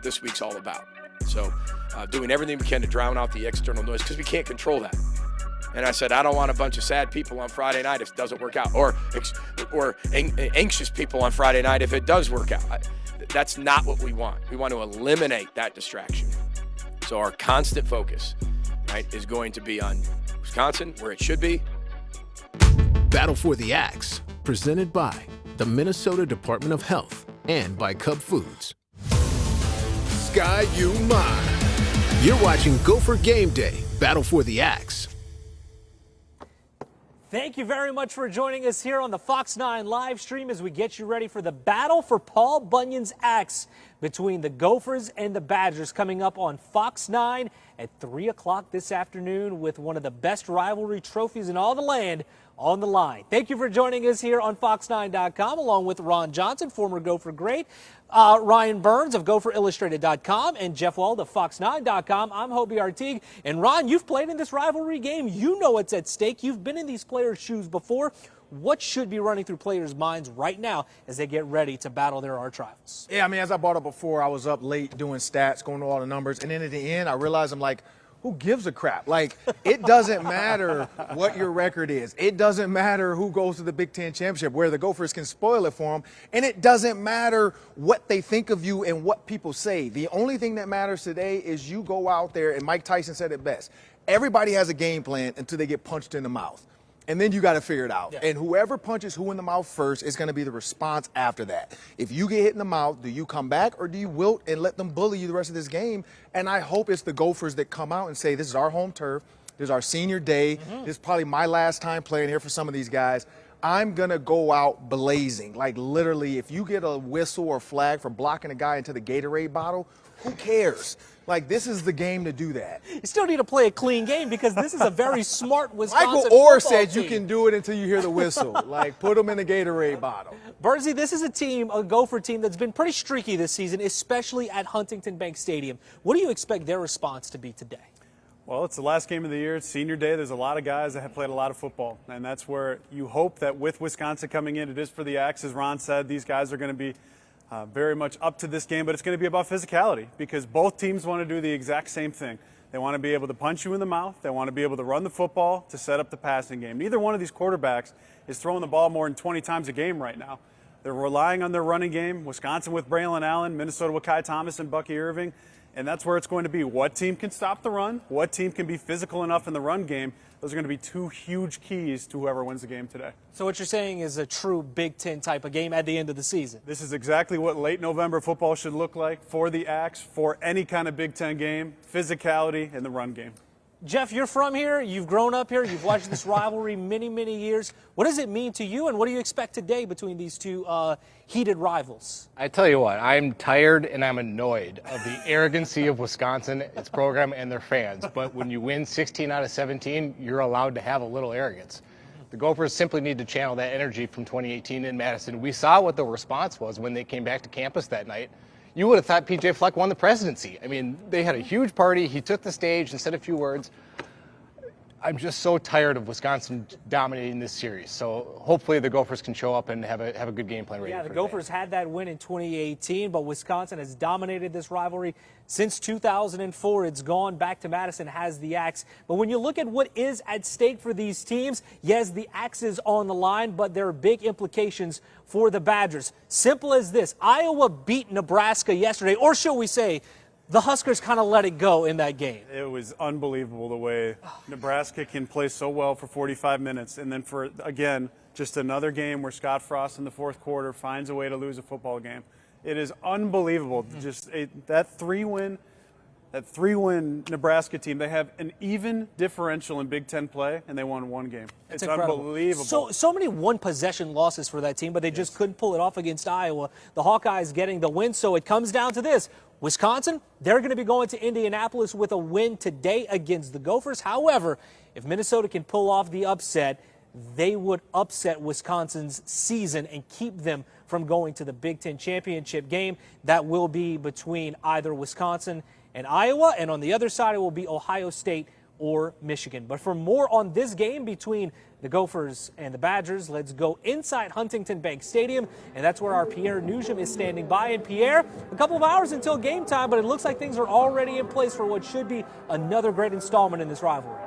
this week's all about. So doing everything we can to drown out the external noise because we can't control that. And I said, I don't want a bunch of sad people on Friday night if it doesn't work out, or anxious people on Friday night if it does work out. That's not what we want. We want to eliminate that distraction. So our constant focus, right, is going to be on Wisconsin, where it should be. Battle for the Axe, presented by the Minnesota Department of Health and by Cub Foods. Sky you mine. You're watching Gopher Game Day, Battle for the Axe. Thank you very much for joining us here on the Fox 9 live stream as we get you ready for the battle for Paul Bunyan's axe between the Gophers and the Badgers, coming up on Fox 9 at 3 o'clock this afternoon, with one of the best rivalry trophies in all the land on the line. Thank you for joining us here on Fox9.com, along with Ron Johnson, former Gopher great, Ryan Burns of GopherIllustrated.com, and Jeff Wald of Fox9.com. I'm Hobie Artigue. And Ron, you've played in this rivalry game. You know what's at stake. You've been in these players' shoes before. What should be running through players' minds right now as they get ready to battle their arch rivals? Yeah, I mean, as I brought up before, I was up late doing stats, going to all the numbers, and then at the end, I realized I'm like, who gives a crap? Like, it doesn't matter what your record is. It doesn't matter who goes to the Big Ten Championship, where the Gophers can spoil it for them. And it doesn't matter what they think of you and what people say. The only thing that matters today is you go out there, and Mike Tyson said it best. Everybody has a game plan until they get punched in the mouth. And then you got to figure it out. Yeah. And whoever punches who in the mouth first is going to be the response after that. If you get hit in the mouth, do you come back or do you wilt and let them bully you the rest of this game? And I hope it's the Gophers that come out and say, this is our home turf. This is our senior day. This is probably my last time playing here for some of these guys. I'm going to go out blazing. Like, literally, if you get a whistle or flag for blocking a guy into the Gatorade bottle, who cares? Like, this is the game to do that. You still need to play a clean game because this is a very smart Wisconsin Michael Orr said team. You can do it until you hear the whistle. Like, put them in the Gatorade bottle. Bernsey, this is a team, a Gopher team, that's been pretty streaky this season, especially at Huntington Bank Stadium. What do you expect their response to be today? Well, it's the last game of the year. It's senior day. There's a lot of guys that have played a lot of football, and that's where you hope that with Wisconsin coming in, it is for the Axe. As Ron said, these guys are going to be very much up to this game, but it's going to be about physicality because both teams want to do the exact same thing. They want to be able to punch you in the mouth. They want to be able to run the football to set up the passing game. Neither one of these quarterbacks is throwing the ball more than 20 times a game right now. They're relying on their running game. Wisconsin with Braylon Allen, Minnesota with Kai Thomas and Bucky Irving. And that's where it's going to be. What team can stop the run? What team can be physical enough in the run game? Those are going to be two huge keys to whoever wins the game today. So what you're saying is a true Big Ten type of game at the end of the season. This is exactly what late November football should look like for the Axe, for any kind of Big Ten game, physicality in the run game. Jeff, you're from here. You've grown up here. You've watched this rivalry many, many years. What does it mean to you, and what do you expect today between these two heated rivals? I tell you what, I'm tired and I'm annoyed of the arrogancy of Wisconsin, its program, and their fans. But when you win 16 out of 17, you're allowed to have a little arrogance. The Gophers simply need to channel that energy from 2018 in Madison. We saw what the response was when they came back to campus that night. You would have thought P.J. Fleck won the presidency. I mean, they had a huge party. He took the stage and said a few words. I'm just so tired of Wisconsin dominating this series. So hopefully the Gophers can show up and have a good game plan ready. Yeah, the Gophers had that win in 2018, but Wisconsin has dominated this rivalry since 2004. It's gone back to Madison, has the Axe. But when you look at what is at stake for these teams, yes, the Axe is on the line, but there are big implications for the Badgers. Simple as this: Iowa beat Nebraska yesterday, or should we say, the Huskers kind of let it go in that game. It was unbelievable the way Nebraska can play so well for 45 minutes. And then for, again, just another game where Scott Frost in the fourth quarter finds a way to lose a football game. It is unbelievable. Just that three-win Nebraska team, they have an even differential in Big Ten play, and they won one game. It's unbelievable. So many one-possession losses for that team, but they just couldn't pull it off against Iowa. The Hawkeyes getting the win, so it comes down to this. Wisconsin, they're going to be going to Indianapolis with a win today against the Gophers. However, if Minnesota can pull off the upset, they would upset Wisconsin's season and keep them from going to the Big Ten championship game. That will be between either Wisconsin and Iowa, and on the other side it will be Ohio State or Michigan. But for more on this game between the Gophers and the Badgers, let's go inside Huntington Bank Stadium, and that's where our Pierre Nugent is standing by. And Pierre, a couple of hours until game time, but it looks like things are already in place for what should be another great installment in this rivalry.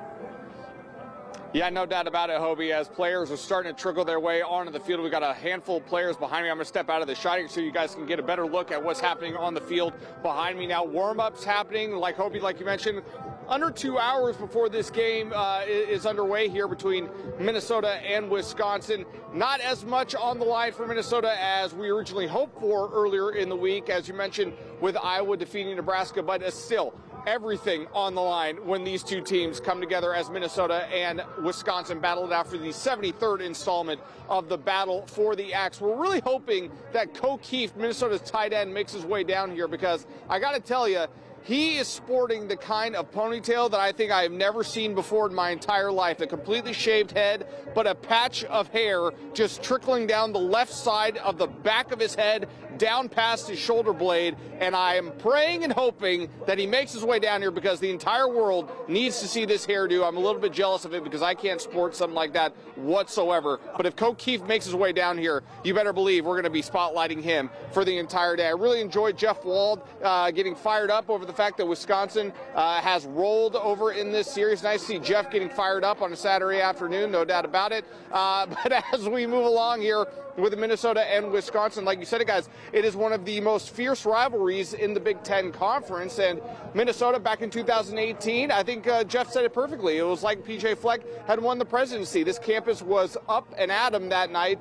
Yeah, no doubt about it, Hobie, as players are starting to trickle their way onto the field. We've got a handful of players behind me. I'm going to step out of the shot here so you guys can get a better look at what's happening on the field behind me now. Warm-ups happening, like Hobie, like you mentioned, under 2 hours before this game is underway here between Minnesota and Wisconsin. Not as much on the line for Minnesota as we originally hoped for earlier in the week, as you mentioned, with Iowa defeating Nebraska, but still everything on the line when these two teams come together as Minnesota and Wisconsin battle it out for the 73rd installment of the Battle for the Axe. We're really hoping that Keefe, Minnesota's tight end, makes his way down here, because I got to tell you, he is sporting the kind of ponytail that I think I have never seen before in my entire life. A completely shaved head, but a patch of hair just trickling down the left side of the back of his head, down past his shoulder blade. And I am praying and hoping that he makes his way down here, because the entire world needs to see this hairdo. I'm a little bit jealous of it because I can't sport something like that whatsoever. But if Keefe makes his way down here, you better believe we're going to be spotlighting him for the entire day. I really enjoyed Jeff Wald getting fired up over the fact that Wisconsin has rolled over in this series. Nice to see Jeff getting fired up on a Saturday afternoon, no doubt about it. But as we move along here with Minnesota and Wisconsin, like you said, guys, it is one of the most fierce rivalries in the Big Ten Conference. And Minnesota back in 2018, I think Jeff said it perfectly. It was like PJ Fleck had won the presidency. This campus was up and at 'em that night.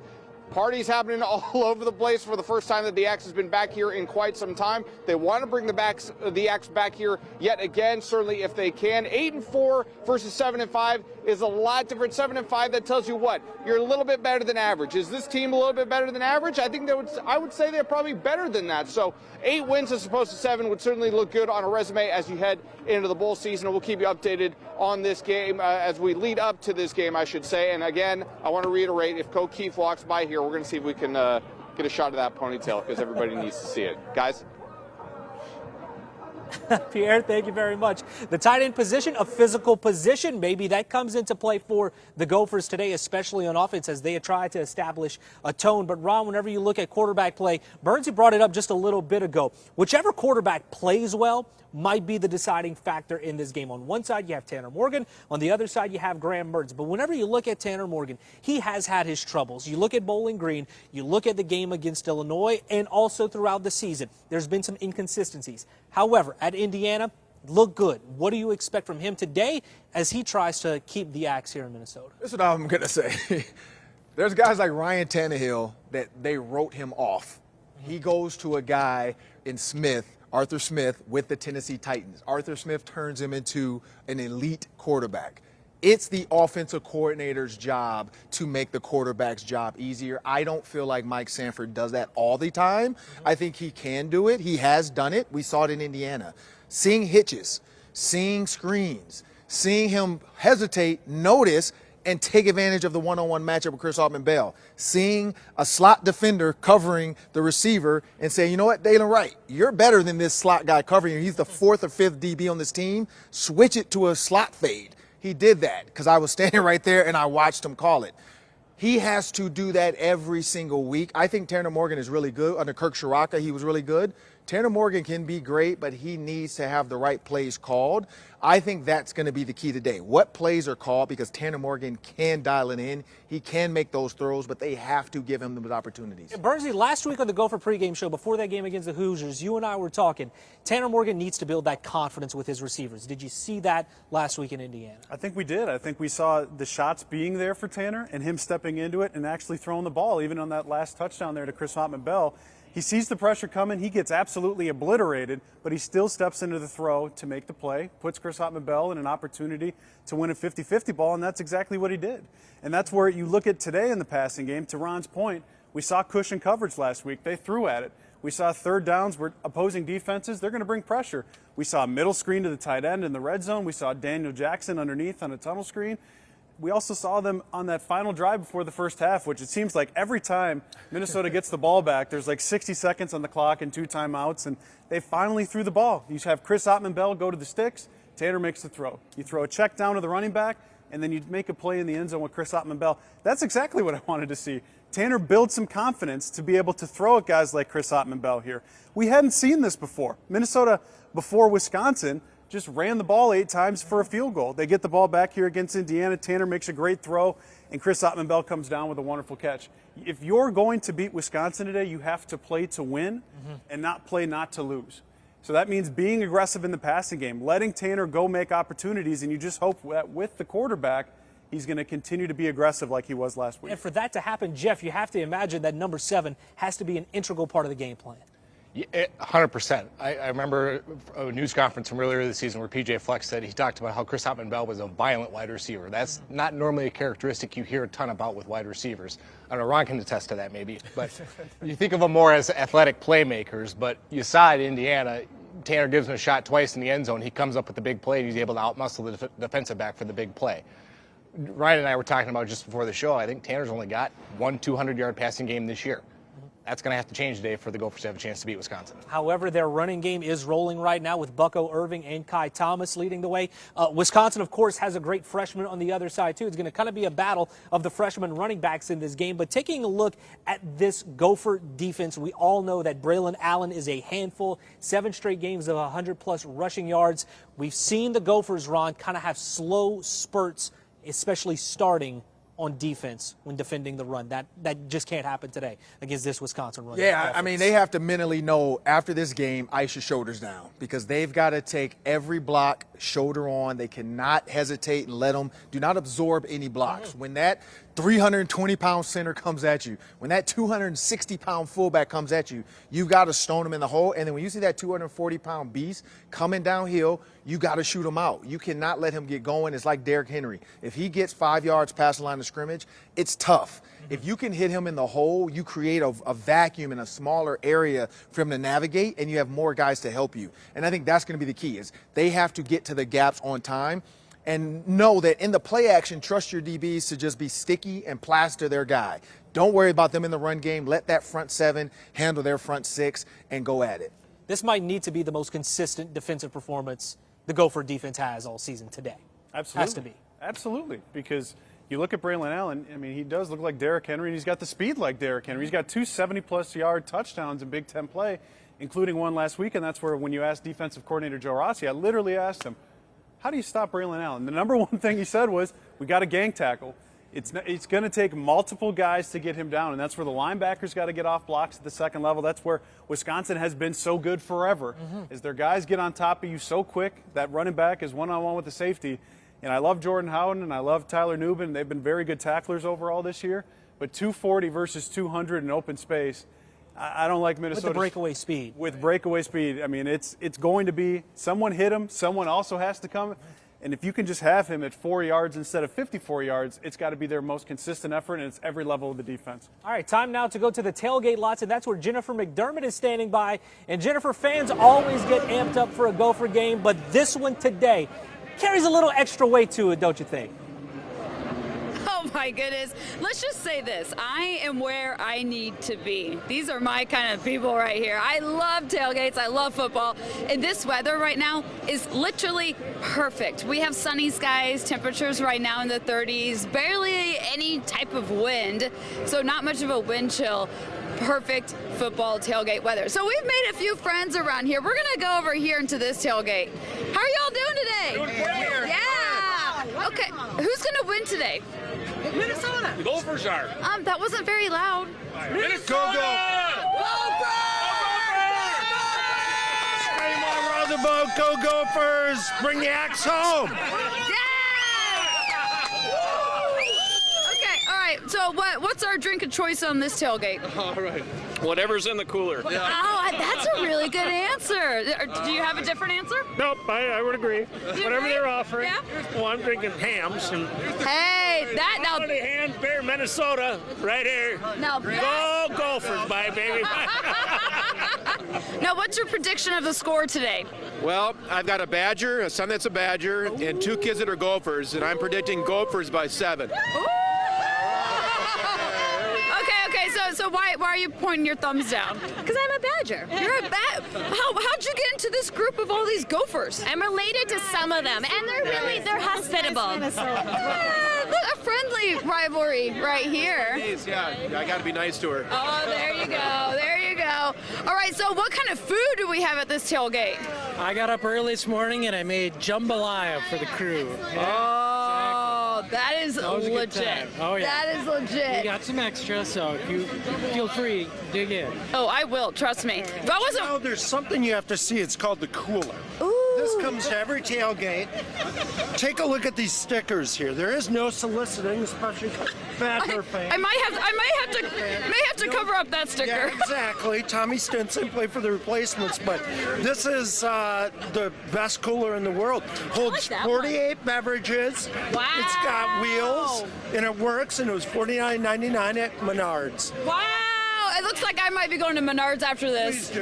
Parties happening all over the place for the first time that the Axe has been back here in quite some time. They want to bring the Axe back here yet again, certainly if they can. 8-4 versus 7-5 is a lot different. 7-5, that tells you what? You're a little bit better than average. Is this team a little bit better than average? I think I would say they're probably better than that. So 8 wins as opposed to 7 would certainly look good on a resume as you head into the bowl season. And we'll keep you updated on this game as we lead up to this game, I should say. And again, I want to reiterate, if Keefe walks by here, we're going to see if we can get a shot of that ponytail, because everybody needs to see it. Guys? Pierre, thank you very much. The tight end position, a physical position. Maybe that comes into play for the Gophers today, especially on offense, as they try to establish a tone. But, Ron, whenever you look at quarterback play, Burnsy brought it up just a little bit ago. Whichever quarterback plays well might be the deciding factor in this game. On one side, you have Tanner Morgan. On the other side, you have Graham Mertz. But whenever you look at Tanner Morgan, he has had his troubles. You look at Bowling Green, you look at the game against Illinois, and also throughout the season, there's been some inconsistencies. However, at Indiana, look good. What do you expect from him today as he tries to keep the Axe here in Minnesota? This is what I'm going to say. There's guys like Ryan Tannehill that they wrote him off. He goes to a guy in Arthur Smith, with the Tennessee Titans. Arthur Smith turns him into an elite quarterback. It's the offensive coordinator's job to make the quarterback's job easier. I don't feel like Mike Sanford does that all the time. I think he can do it. He has done it. We saw it in Indiana. Seeing hitches, seeing screens, seeing him hesitate, notice, and take advantage of the one-on-one matchup with Chris Altman-Bell. Seeing a slot defender covering the receiver and saying, you know what, Dalen Wright, you're better than this slot guy covering you. He's the 4th or 5th DB on this team. Switch it to a slot fade. He did that because I was standing right there and I watched him call it. He has to do that every single week. I think Tanner Morgan is really good. Under Kirk Shiraka, he was really good. Tanner Morgan can be great, but he needs to have the right plays called. I think that's going to be the key today. What plays are called, because Tanner Morgan can dial it in. He can make those throws, but they have to give him those opportunities. Bernsey, last week on the Gopher pregame show, before that game against the Hoosiers, you and I were talking. Tanner Morgan needs to build that confidence with his receivers. Did you see that last week in Indiana? I think we did. I think we saw the shots being there for Tanner and him stepping into it and actually throwing the ball, even on that last touchdown there to Chris Altman-Bell. He sees the pressure coming. He gets absolutely obliterated, but he still steps into the throw to make the play, puts Chris Altman-Bell in an opportunity to win a 50-50 ball, and that's exactly what he did. And that's where you look at today in the passing game. To Ron's point, we saw cushion coverage last week. They threw at it. We saw third downs where opposing defenses, they're going to bring pressure. We saw a middle screen to the tight end in the red zone. We saw Daniel Jackson underneath on a tunnel screen. we also saw them on that final drive before the first half, which it seems like every time Minnesota gets the ball back, there's like 60 seconds on the clock and 2 timeouts, and they finally threw the ball. You have Chris Ottman-Bell go to the sticks, Tanner makes the throw. You throw a check down to the running back, and then you make a play in the end zone with Chris Ottman-Bell. That's exactly what I wanted to see. Tanner built some confidence to be able to throw at guys like Chris Ottman-Bell here. We hadn't seen this before. Minnesota, before Wisconsin, just ran the ball 8 times for a field goal. They get the ball back here against Indiana. Tanner makes a great throw, and Chris Ottman-Bell comes down with a wonderful catch. If you're going to beat Wisconsin today, you have to play to win and not play not to lose. So that means being aggressive in the passing game, letting Tanner go make opportunities, and you just hope that with the quarterback, he's going to continue to be aggressive like he was last week. And for that to happen, Jeff, you have to imagine that number 7 has to be an integral part of the game plan. Yeah, 100%. I remember a news conference from earlier this season where PJ Fleck said he talked about how Chris Ottman-Bell was a violent wide receiver. That's not normally a characteristic you hear a ton about with wide receivers. I don't know, Ron can attest to that maybe, but you think of them more as athletic playmakers. But you saw at Indiana, Tanner gives him a shot twice in the end zone. He comes up with the big play, and he's able to outmuscle the defensive back for the big play. Ryan and I were talking about just before the show, I think Tanner's only got 1 200-yard passing game this year. That's going to have to change today for the Gophers to have a chance to beat Wisconsin. However, their running game is rolling right now with Bucko Irving and Kai Thomas leading the way. Wisconsin, of course, has a great freshman on the other side, too. It's going to kind of be a battle of the freshman running backs in this game. But taking a look at this Gopher defense, we all know that Braylon Allen is a handful. 7 straight games of 100-plus rushing yards. We've seen the Gophers, Ron, kind of have slow spurts, especially starting on defense when defending the run. That just can't happen today against this Wisconsin run. Yeah, offense. I mean, they have to mentally know after this game, ice your shoulders down, because they've got to take every block shoulder on. They cannot hesitate and do not absorb any blocks. When that 320-pound center comes at you, when that 260-pound fullback comes at you, you've got to stone him in the hole. And then when you see that 240-pound beast coming downhill, you got to shoot him out. You cannot let him get going. It's like Derrick Henry. If he gets 5 yards past the line of scrimmage, it's tough. If you can hit him in the hole, you create a vacuum in a smaller area for him to navigate, and you have more guys to help you. And I think that's going to be the key, is they have to get to the gaps on time and know that in the play action, trust your DBs to just be sticky and plaster their guy. Don't worry about them in the run game. Let that front 7 handle their front 6 and go at it. This might need to be the most consistent defensive performance the Gopher defense has all season today. Absolutely. Has to be. Absolutely, because you look at Braylon Allen, I mean, he does look like Derrick Henry, and he's got the speed like Derrick Henry. He's got 2 70-plus yard touchdowns in Big Ten play, including one last week, and that's where when you asked defensive coordinator Joe Rossi, I literally asked him, how do you stop Braylon Allen? The number one thing he said was, we got a gang tackle. It's going to take multiple guys to get him down, and that's where the linebackers got to get off blocks at the second level. That's where Wisconsin has been so good forever, is their guys get on top of you so quick. That running back is one-on-one with the safety. And I love Jordan Howden and I love Tyler Nubin. They've been very good tacklers overall this year. But 240 versus 200 in open space, I don't like Minnesota. With the breakaway speed. With breakaway speed. I mean, it's going to be someone hit him, someone also has to come. And if you can just have him at 4 yards instead of 54 yards, it's got to be their most consistent effort, and it's every level of the defense. All right, time now to go to the tailgate lots, and that's where Jennifer McDermott is standing by. And Jennifer, fans always get amped up for a Gopher game, but this one today carries a little extra weight to it, don't you think? Oh my goodness. Let's just say this. I am where I need to be. These are my kind of people right here. I love tailgates. I love football. And this weather right now is literally perfect. We have sunny skies, temperatures right now in the 30s, barely any type of wind, so not much of a wind chill. Perfect football tailgate weather. So we've made a few friends around here. We're going to go over here into this tailgate. How are y'all doing today? Doing great. Yeah. Okay. Who's going to win today? Minnesota. The Gophers are. That wasn't very loud. Minnesota! Scream all around the boat, go Gophers! Bring the axe home! Yeah! Okay, all right. So what's our drink of choice on this tailgate? All right. Whatever's in the cooler. Oh, that's a really good answer. Do you have a different answer? Nope, I would agree. Whatever they're offering. Yeah. Well, I'm drinking hams. And Hey, that now. Quality Hands Beer, Minnesota, right here. Now Go Gophers, my baby. Now, what's your prediction of the score today? Well, I've got a Badger, a son that's a Badger, and 2 kids that are Gophers, and I'm predicting Gophers by 7. Okay, so why are you pointing your thumbs down? Because I'm a Badger. You're a how'd you get into this group of all these Gophers? I'm related to some of them, and they're hospitable. Look, a friendly rivalry right here. Yeah, I got to be nice to her. Oh, there you go. All right, so what kind of food do we have at this tailgate? I got up early this morning and I made jambalaya for the crew. Oh, that is legit. Oh, yeah. That is legit. We got some extra, so if you feel free, dig in. Oh, I will. Trust me. If I wasn't. Now, there's something you have to see. It's called the cooler. Ooh. This comes to every tailgate. Take a look at these stickers here. There is no soliciting, especially Badger fans. I may have to cover up that sticker. Yeah, exactly. Tommy Stinson played for the replacements, but this is the best cooler in the world. Holds 48 beverages. Wow. It's got wheels, and it works, and it was $49.99 at Menards. Wow. It looks like I might be going to Menards after this.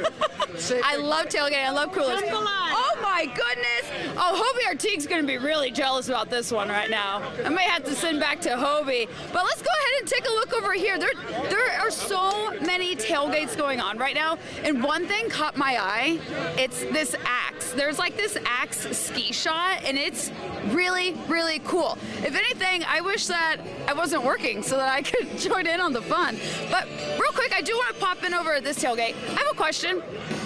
I love tailgating. I love coolers. Oh my goodness. Oh, Hobie Artigue's going to be really jealous about this one right now. I may have to send back to Hobie. But let's go ahead and take a look over here. There are so many tailgates going on right now. And one thing caught my eye. It's this axe. There's like this axe ski shot, and it's really, really cool. If anything, I wish that I wasn't working so that I could join in on the fun. But real quick, I do want to pop in over at this tailgate. I have a question.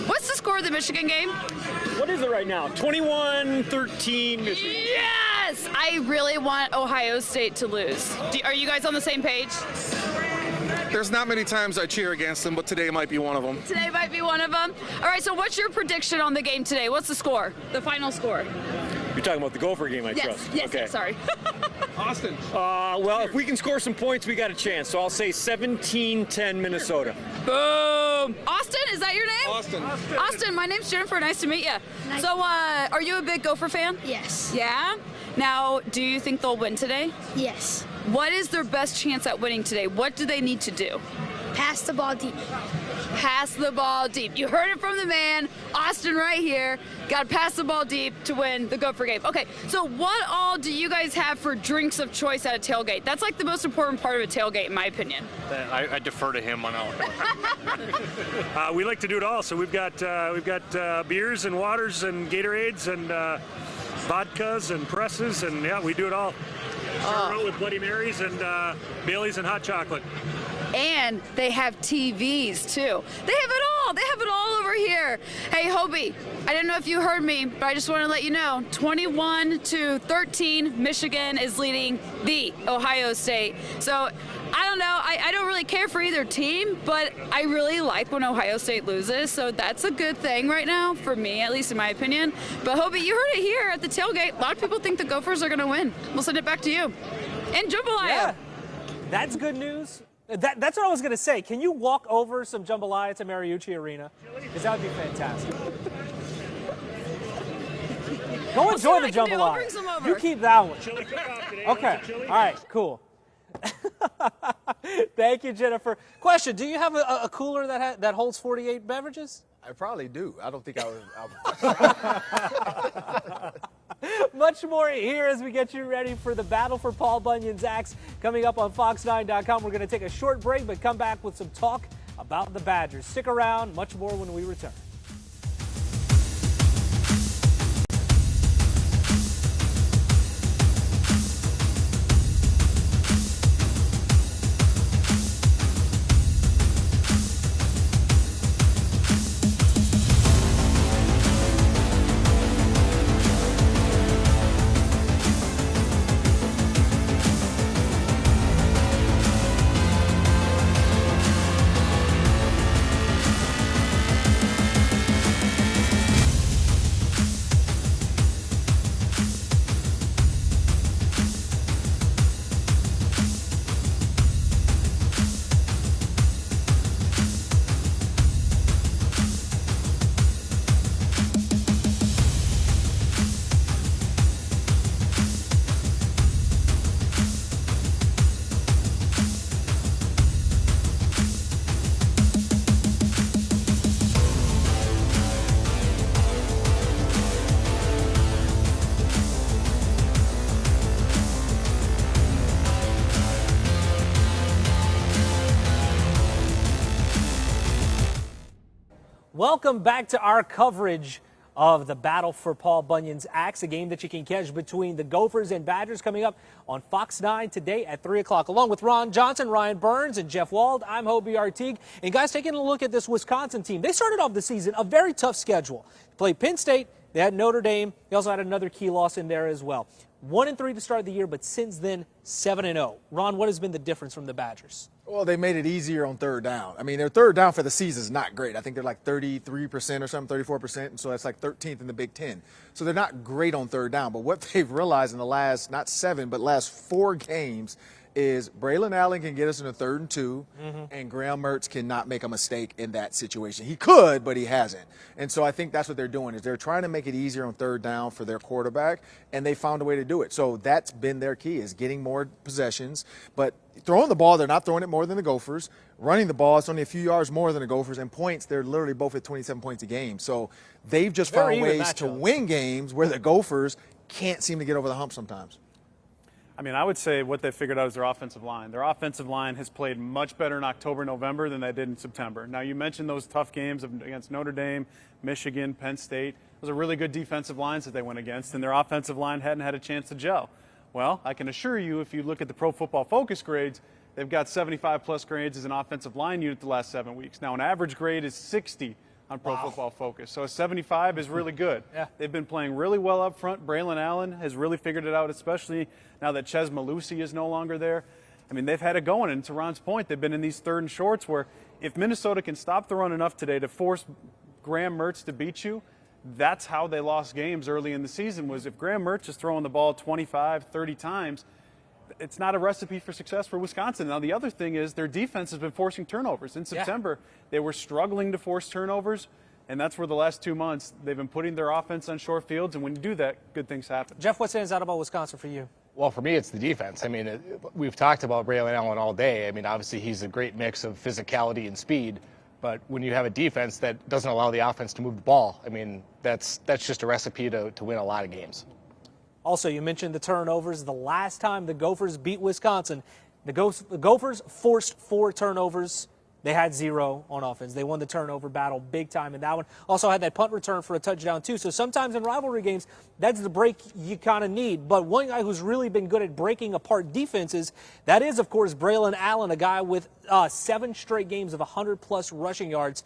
What's the score of the Michigan game? What is it right now? 21-13 Michigan. Yes! I really want Ohio State to lose. Are you guys on the same page? There's not many times I cheer against them, but today might be one of them. Today might be one of them. All right, so what's your prediction on the game today? What's the score? The final score? You're talking about the Gopher game, I trust. Yes, okay. yes, sorry. Austin. Well, if we can score some points, we got a chance. So I'll say 17-10 Minnesota. Boom! Austin, is that your name? Austin. Austin, my name's Jennifer. Nice to meet you. Nice. So, are you a big Gopher fan? Yes. Yeah? Now, do you think they'll win today? Yes. What is their best chance at winning today? What do they need to do? Pass the ball deep. Pass the ball deep. You heard it from the man, Austin, right here. Got to pass the ball deep to win the Gopher game. Okay, so what all do you guys have for drinks of choice at a tailgate? That's like the most important part of a tailgate, in my opinion. I defer to him on all that. We like to do it all. So we've got beers and waters and Gatorades and vodkas and presses, and yeah, we do it all. Start out with Bloody Marys and Baileys and hot chocolate. And they have TVs too. They have it all. They have it all over here. Hey, Hobie, I didn't know if you heard me, but I just want to let you know, 21-13, Michigan is leading the Ohio State. So I don't know. I don't really care for either team, but I really like when Ohio State loses. So that's a good thing right now for me, at least in my opinion. But Hobie, you heard it here at the tailgate. A lot of people think the Gophers are going to win. We'll send it back to you. And jambalaya. Yeah, that's good news. That's what I was going to say. Can you walk over some jambalaya to Mariucci Arena? Because that would be fantastic. Go enjoy the jambalaya. You keep that one. Okay. All right. Cool. Thank you, Jennifer. Question: do you have a cooler that holds 48 beverages? I probably do. I don't think I would. Much more here as we get you ready for the battle for Paul Bunyan's axe coming up on Fox9.com. We're going to take a short break, but come back with some talk about the Badgers. Stick around. Much more when we return. Welcome back to our coverage of the battle for Paul Bunyan's axe, a game that you can catch between the Gophers and Badgers coming up on Fox 9 today at 3 o'clock. Along with Ron Johnson, Ryan Burns, and Jeff Wald, I'm Hobie Artigue. And guys, taking a look at this Wisconsin team, they started off the season a very tough schedule. They played Penn State, they had Notre Dame, they also had another key loss in there as well. 1-3 to start the year, but since then, 7-0. Ron, what has been the difference from the Badgers? Well, they made it easier on third down. I mean, their third down for the season is not great. I think they're like 33% or something, 34%, and so that's like 13th in the Big Ten. So they're not great on third down. But what they've realized in the last, not 7, but last 4 games is Braylon Allen can get us in a 3rd and 2, and Graham Mertz cannot make a mistake in that situation. He could, but he hasn't. And so I think that's what they're doing, is they're trying to make it easier on third down for their quarterback, and they found a way to do it. So that's been their key, is getting more possessions. But throwing the ball, they're not throwing it more than the Gophers. Running the ball, it's only a few yards more than the Gophers. And points, they're literally both at 27 points a game. So they've just found ways to win games where the Gophers can't seem to get over the hump sometimes. I mean, I would say what they figured out is their offensive line. Their offensive line has played much better in October, November than they did in September. Now, you mentioned those tough games against Notre Dame, Michigan, Penn State. Those are really good defensive lines that they went against, and their offensive line hadn't had a chance to gel. Well, I can assure you, if you look at the Pro Football Focus grades, they've got 75-plus grades as an offensive line unit the last 7 weeks. Now, an average grade is 60 on Pro Football Focus. So a 75 is really good. Yeah. They've been playing really well up front. Braylon Allen has really figured it out, especially now that Ches Malusi is no longer there. I mean, they've had it going, and to Ron's point, they've been in these 3rd and shorts where if Minnesota can stop the run enough today to force Graham Mertz to beat you, that's how they lost games early in the season, was if Graham Mertz is throwing the ball 25, 30 times, it's not a recipe for success for Wisconsin. Now, the other thing is their defense has been forcing turnovers. In September, they were struggling to force turnovers, and that's where the last 2 months they've been putting their offense on short fields, and when you do that, good things happen. Jeff, what stands out about Wisconsin for you? Well, for me, it's the defense. I mean, we've talked about Braylon Allen all day. I mean, obviously, he's a great mix of physicality and speed. But when you have a defense that doesn't allow the offense to move the ball, I mean, that's just a recipe to win a lot of games. Also, you mentioned the turnovers. The last time the Gophers beat Wisconsin, the Gophers forced 4 turnovers. They had 0 on offense. They won the turnover battle big time in that one. Also had that punt return for a touchdown, too. So sometimes in rivalry games, that's the break you kind of need. But one guy who's really been good at breaking apart defenses, that is, of course, Braylon Allen, a guy with 7 straight games of 100-plus rushing yards.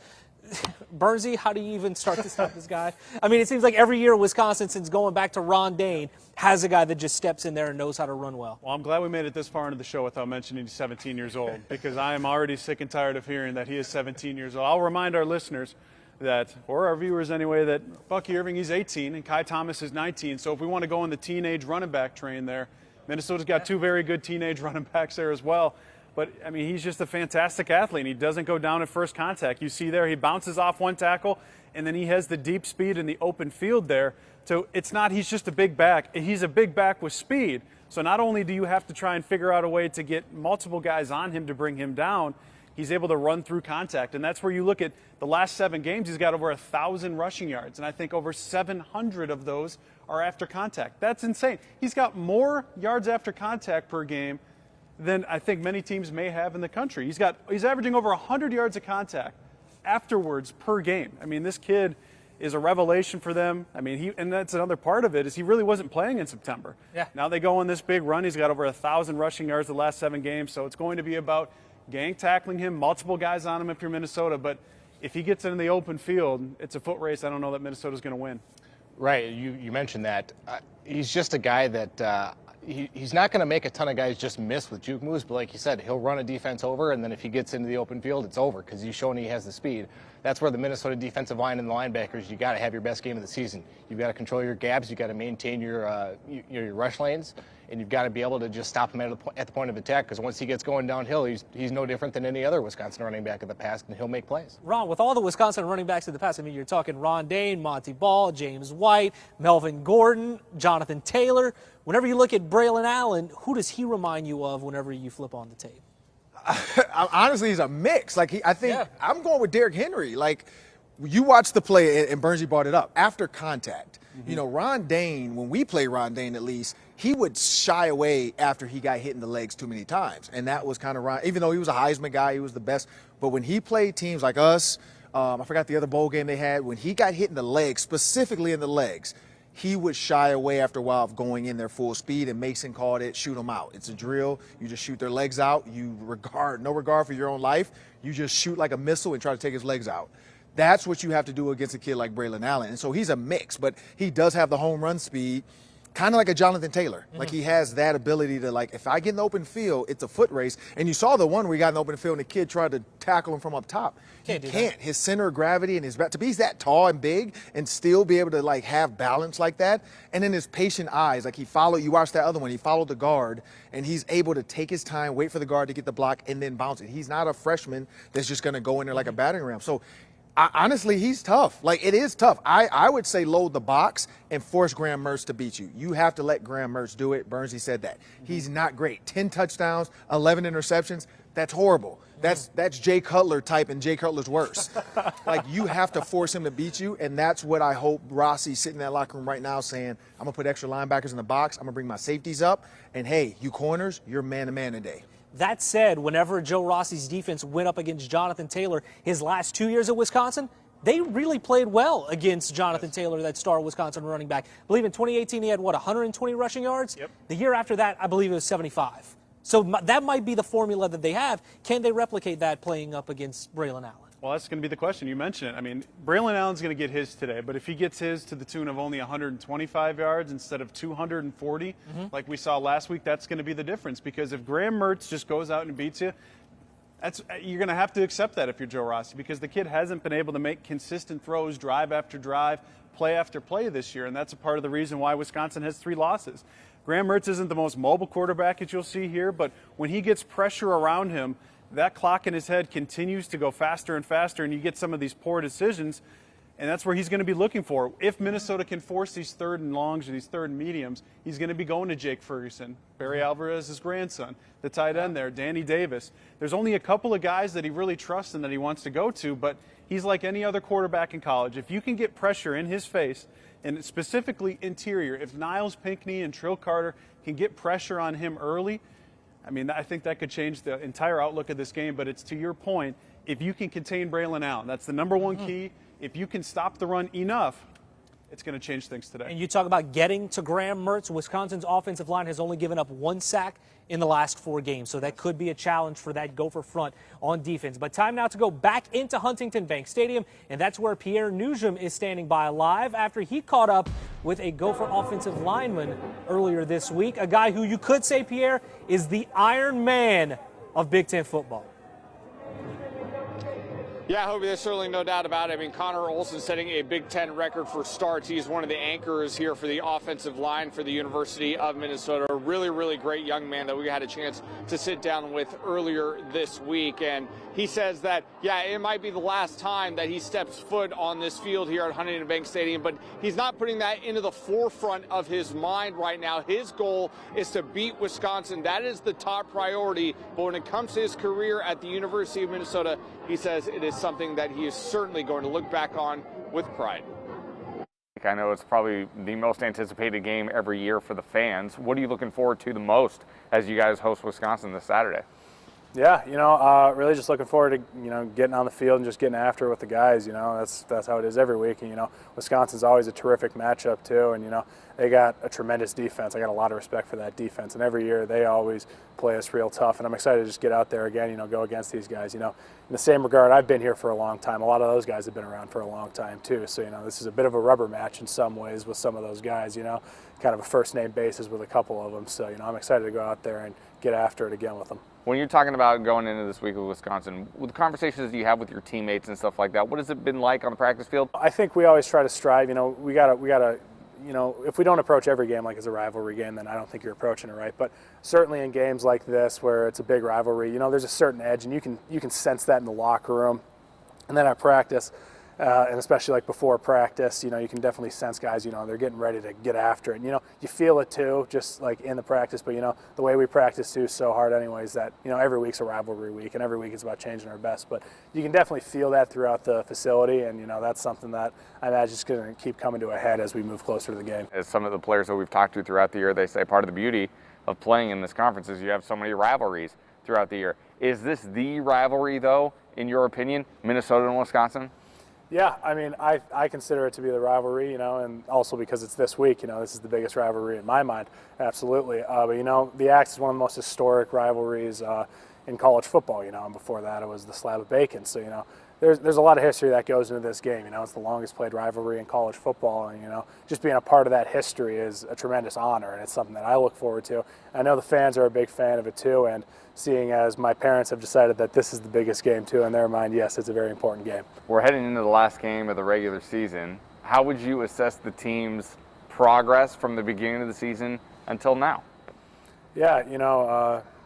Burnsy, how do you even start to stop this guy? I mean, it seems like every year Wisconsin, since going back to Ron Dane, has a guy that just steps in there and knows how to run well. Well, I'm glad we made it this far into the show without mentioning he's 17 years old, because I am already sick and tired of hearing that he is 17 years old. I'll remind our listeners that, or our viewers anyway, that Bucky Irving, he's 18, and Kai Thomas is 19. So if we want to go on the teenage running back train there, Minnesota's got 2 very good teenage running backs there as well. But, I mean, he's just a fantastic athlete, and he doesn't go down at first contact. You see there, he bounces off one tackle, and then he has the deep speed in the open field there. So it's not he's just a big back. He's a big back with speed. So not only do you have to try and figure out a way to get multiple guys on him to bring him down, he's able to run through contact. And that's where you look at the last 7 games, he's got over 1,000 rushing yards, and I think over 700 of those are after contact. That's insane. He's got more yards after contact per game than I think many teams may have in the country. He's averaging over 100 yards of contact afterwards per game. I mean, this kid is a revelation for them. I mean, and that's another part of it, is he really wasn't playing in September. Yeah. Now they go on this big run. He's got over 1,000 rushing yards the last 7 games, so it's going to be about gang tackling him, multiple guys on him if you're Minnesota. But if he gets in the open field, it's a foot race. I don't know that Minnesota's going to win. Right. You mentioned that. He's just a guy that he's not going to make a ton of guys just miss with juke moves, but like you said, he'll run a defense over, and then if he gets into the open field, it's over because he's shown he has the speed. That's where the Minnesota defensive line and the linebackers, you got to have your best game of the season. You've got to control your gaps, you've got to maintain your rush lanes, and you've got to be able to just stop him at the point of attack, because once he gets going downhill, he's no different than any other Wisconsin running back of the past, and he'll make plays. Ron, with all the Wisconsin running backs of the past, I mean, you're talking Ron Dane, Monty Ball, James White, Melvin Gordon, Jonathan Taylor. Whenever you look at Braylon Allen, who does he remind you of whenever you flip on the tape? Honestly, he's a mix. I think I'm going with Derrick Henry. Like, you watch the play, and Burnsy brought it up, after contact. You know, Ron Dane, when we play Ron Dane at least, he would shy away after he got hit in the legs too many times. And that was kind of Ron, even though he was a Heisman guy, he was the best. But when he played teams like us, I forgot the other bowl game they had. When he got hit in the legs, specifically in the legs, he would shy away after a while of going in their full speed, and Mason called it shoot them out. It's a drill. You just shoot their legs out. You no regard for your own life. You just shoot like a missile and try to take his legs out. That's what you have to do against a kid like Braylon Allen. And so he's a mix, but he does have the home run speed, kind of like a Jonathan Taylor. Like he has that ability to, like, if I get in the open field, it's a foot race. And you saw the one where he got in the open field and the kid tried to tackle him from up top. He can't. His center of gravity and his back, to be that tall and big and still be able to, like, have balance like that. And then his patient eyes, like you watched that other one, he followed the guard and he's able to take his time, wait for the guard to get the block and then bounce it. He's not a freshman that's just going to go in there like a battering ram. So honestly, he's tough. Like, it is tough. I would say load the box and force Graham Mertz to beat you. You have to let Graham Mertz do it. Bernsey said that. He's not great. 10 touchdowns, 11 interceptions. That's horrible. That's Jay Cutler type, and Jay Cutler's worse. Like, you have to force him to beat you, and that's what I hope Rossi's sitting in that locker room right now saying, I'm going to put extra linebackers in the box. I'm going to bring my safeties up, and, hey, you corners, you're man-to-man today. That said, whenever Joe Rossi's defense went up against Jonathan Taylor his last 2 years at Wisconsin, they really played well against Jonathan Taylor, that star Wisconsin running back. I believe in 2018 he had, 120 rushing yards? Yep. The year after that, I believe it was 75. So that might be the formula that they have. Can they replicate that playing up against Braylon Allen? Well, that's going to be the question. You mentioned it. I mean, Braylon Allen's going to get his today, but if he gets his to the tune of only 125 yards instead of 240, like we saw last week, that's going to be the difference. Because if Graham Mertz just goes out and beats you, you're going to have to accept that if you're Joe Rossi, because the kid hasn't been able to make consistent throws drive after drive, play after play this year, and that's a part of the reason why Wisconsin has 3 losses. Graham Mertz isn't the most mobile quarterback that you'll see here, but when he gets pressure around him, that clock in his head continues to go faster and faster, and you get some of these poor decisions, and that's where he's going to be looking for. If Minnesota can force these 3rd and longs or these 3rd and mediums, he's going to be going to Jake Ferguson, Barry Alvarez's grandson, the tight end there, Danny Davis. There's only a couple of guys that he really trusts and that he wants to go to, but he's like any other quarterback in college. If you can get pressure in his face, and specifically interior, if Niles Pinckney and Trill Carter can get pressure on him early, I mean, I think that could change the entire outlook of this game. But it's to your point, if you can contain Braylon Allen, that's the number one key. If you can stop the run enough, it's going to change things today. And you talk about getting to Graham Mertz. Wisconsin's offensive line has only given up 1 sack in the last 4 games, so that could be a challenge for that Gopher front on defense. But time now to go back into Huntington Bank Stadium, and that's where Pierre Nugent is standing by live after he caught up with a Gopher offensive lineman earlier this week, a guy who you could say, Pierre, is the Iron Man of Big Ten football. Yeah, Hobie, there's certainly no doubt about it. I mean, Connor Olson setting a Big Ten record for starts. He's one of the anchors here for the offensive line for the University of Minnesota. A really, really great young man that we had a chance to sit down with earlier this week. And he says that, yeah, it might be the last time that he steps foot on this field here at Huntington Bank Stadium, but he's not putting that into the forefront of his mind right now. His goal is to beat Wisconsin. That is the top priority. But when it comes to his career at the University of Minnesota, he says it is something that he is certainly going to look back on with pride. I know it's probably the most anticipated game every year for the fans. What are you looking forward to the most as you guys host Wisconsin this Saturday? Yeah, really just looking forward to, getting on the field and just getting after it with the guys. That's how it is every week. And, Wisconsin's always a terrific matchup too. And, they got a tremendous defense. I got a lot of respect for that defense. And every year they always play us real tough. And I'm excited to just get out there again, go against these guys. In the same regard, I've been here for a long time. A lot of those guys have been around for a long time too. So, this is a bit of a rubber match in some ways with some of those guys, kind of a first name basis with a couple of them. So, I'm excited to go out there and get after it again with them. When you're talking about going into this week with Wisconsin, with the conversations you have with your teammates and stuff like that, what has it been like on the practice field? I think we always try to strive. We gotta. If we don't approach every game like it's a rivalry game, then I don't think you're approaching it right. But certainly in games like this, where it's a big rivalry, there's a certain edge, and you can sense that in the locker room. And then at practice, and especially like before practice, you can definitely sense guys, they're getting ready to get after it. And, you feel it too, just like in the practice. But, the way we practice too so hard anyways that, every week's a rivalry week and every week is about changing our best. But you can definitely feel that throughout the facility. And, that's something that I imagine is going to keep coming to a head as we move closer to the game. As some of the players that we've talked to throughout the year, they say part of the beauty of playing in this conference is you have so many rivalries throughout the year. Is this the rivalry, though, in your opinion, Minnesota and Wisconsin? Yeah, I mean, I consider it to be the rivalry, and also because it's this week, this is the biggest rivalry in my mind, absolutely. But, the Axe is one of the most historic rivalries in college football, and before that it was the slab of bacon. So, there's a lot of history that goes into this game. It's the longest played rivalry in college football, and just being a part of that history is a tremendous honor, and it's something that I look forward to. I know the fans are a big fan of it too, and seeing as my parents have decided that this is the biggest game too in their mind, yes, it's a very important game. We're heading into the last game of the regular season. How would you assess the team's progress from the beginning of the season until now? Yeah,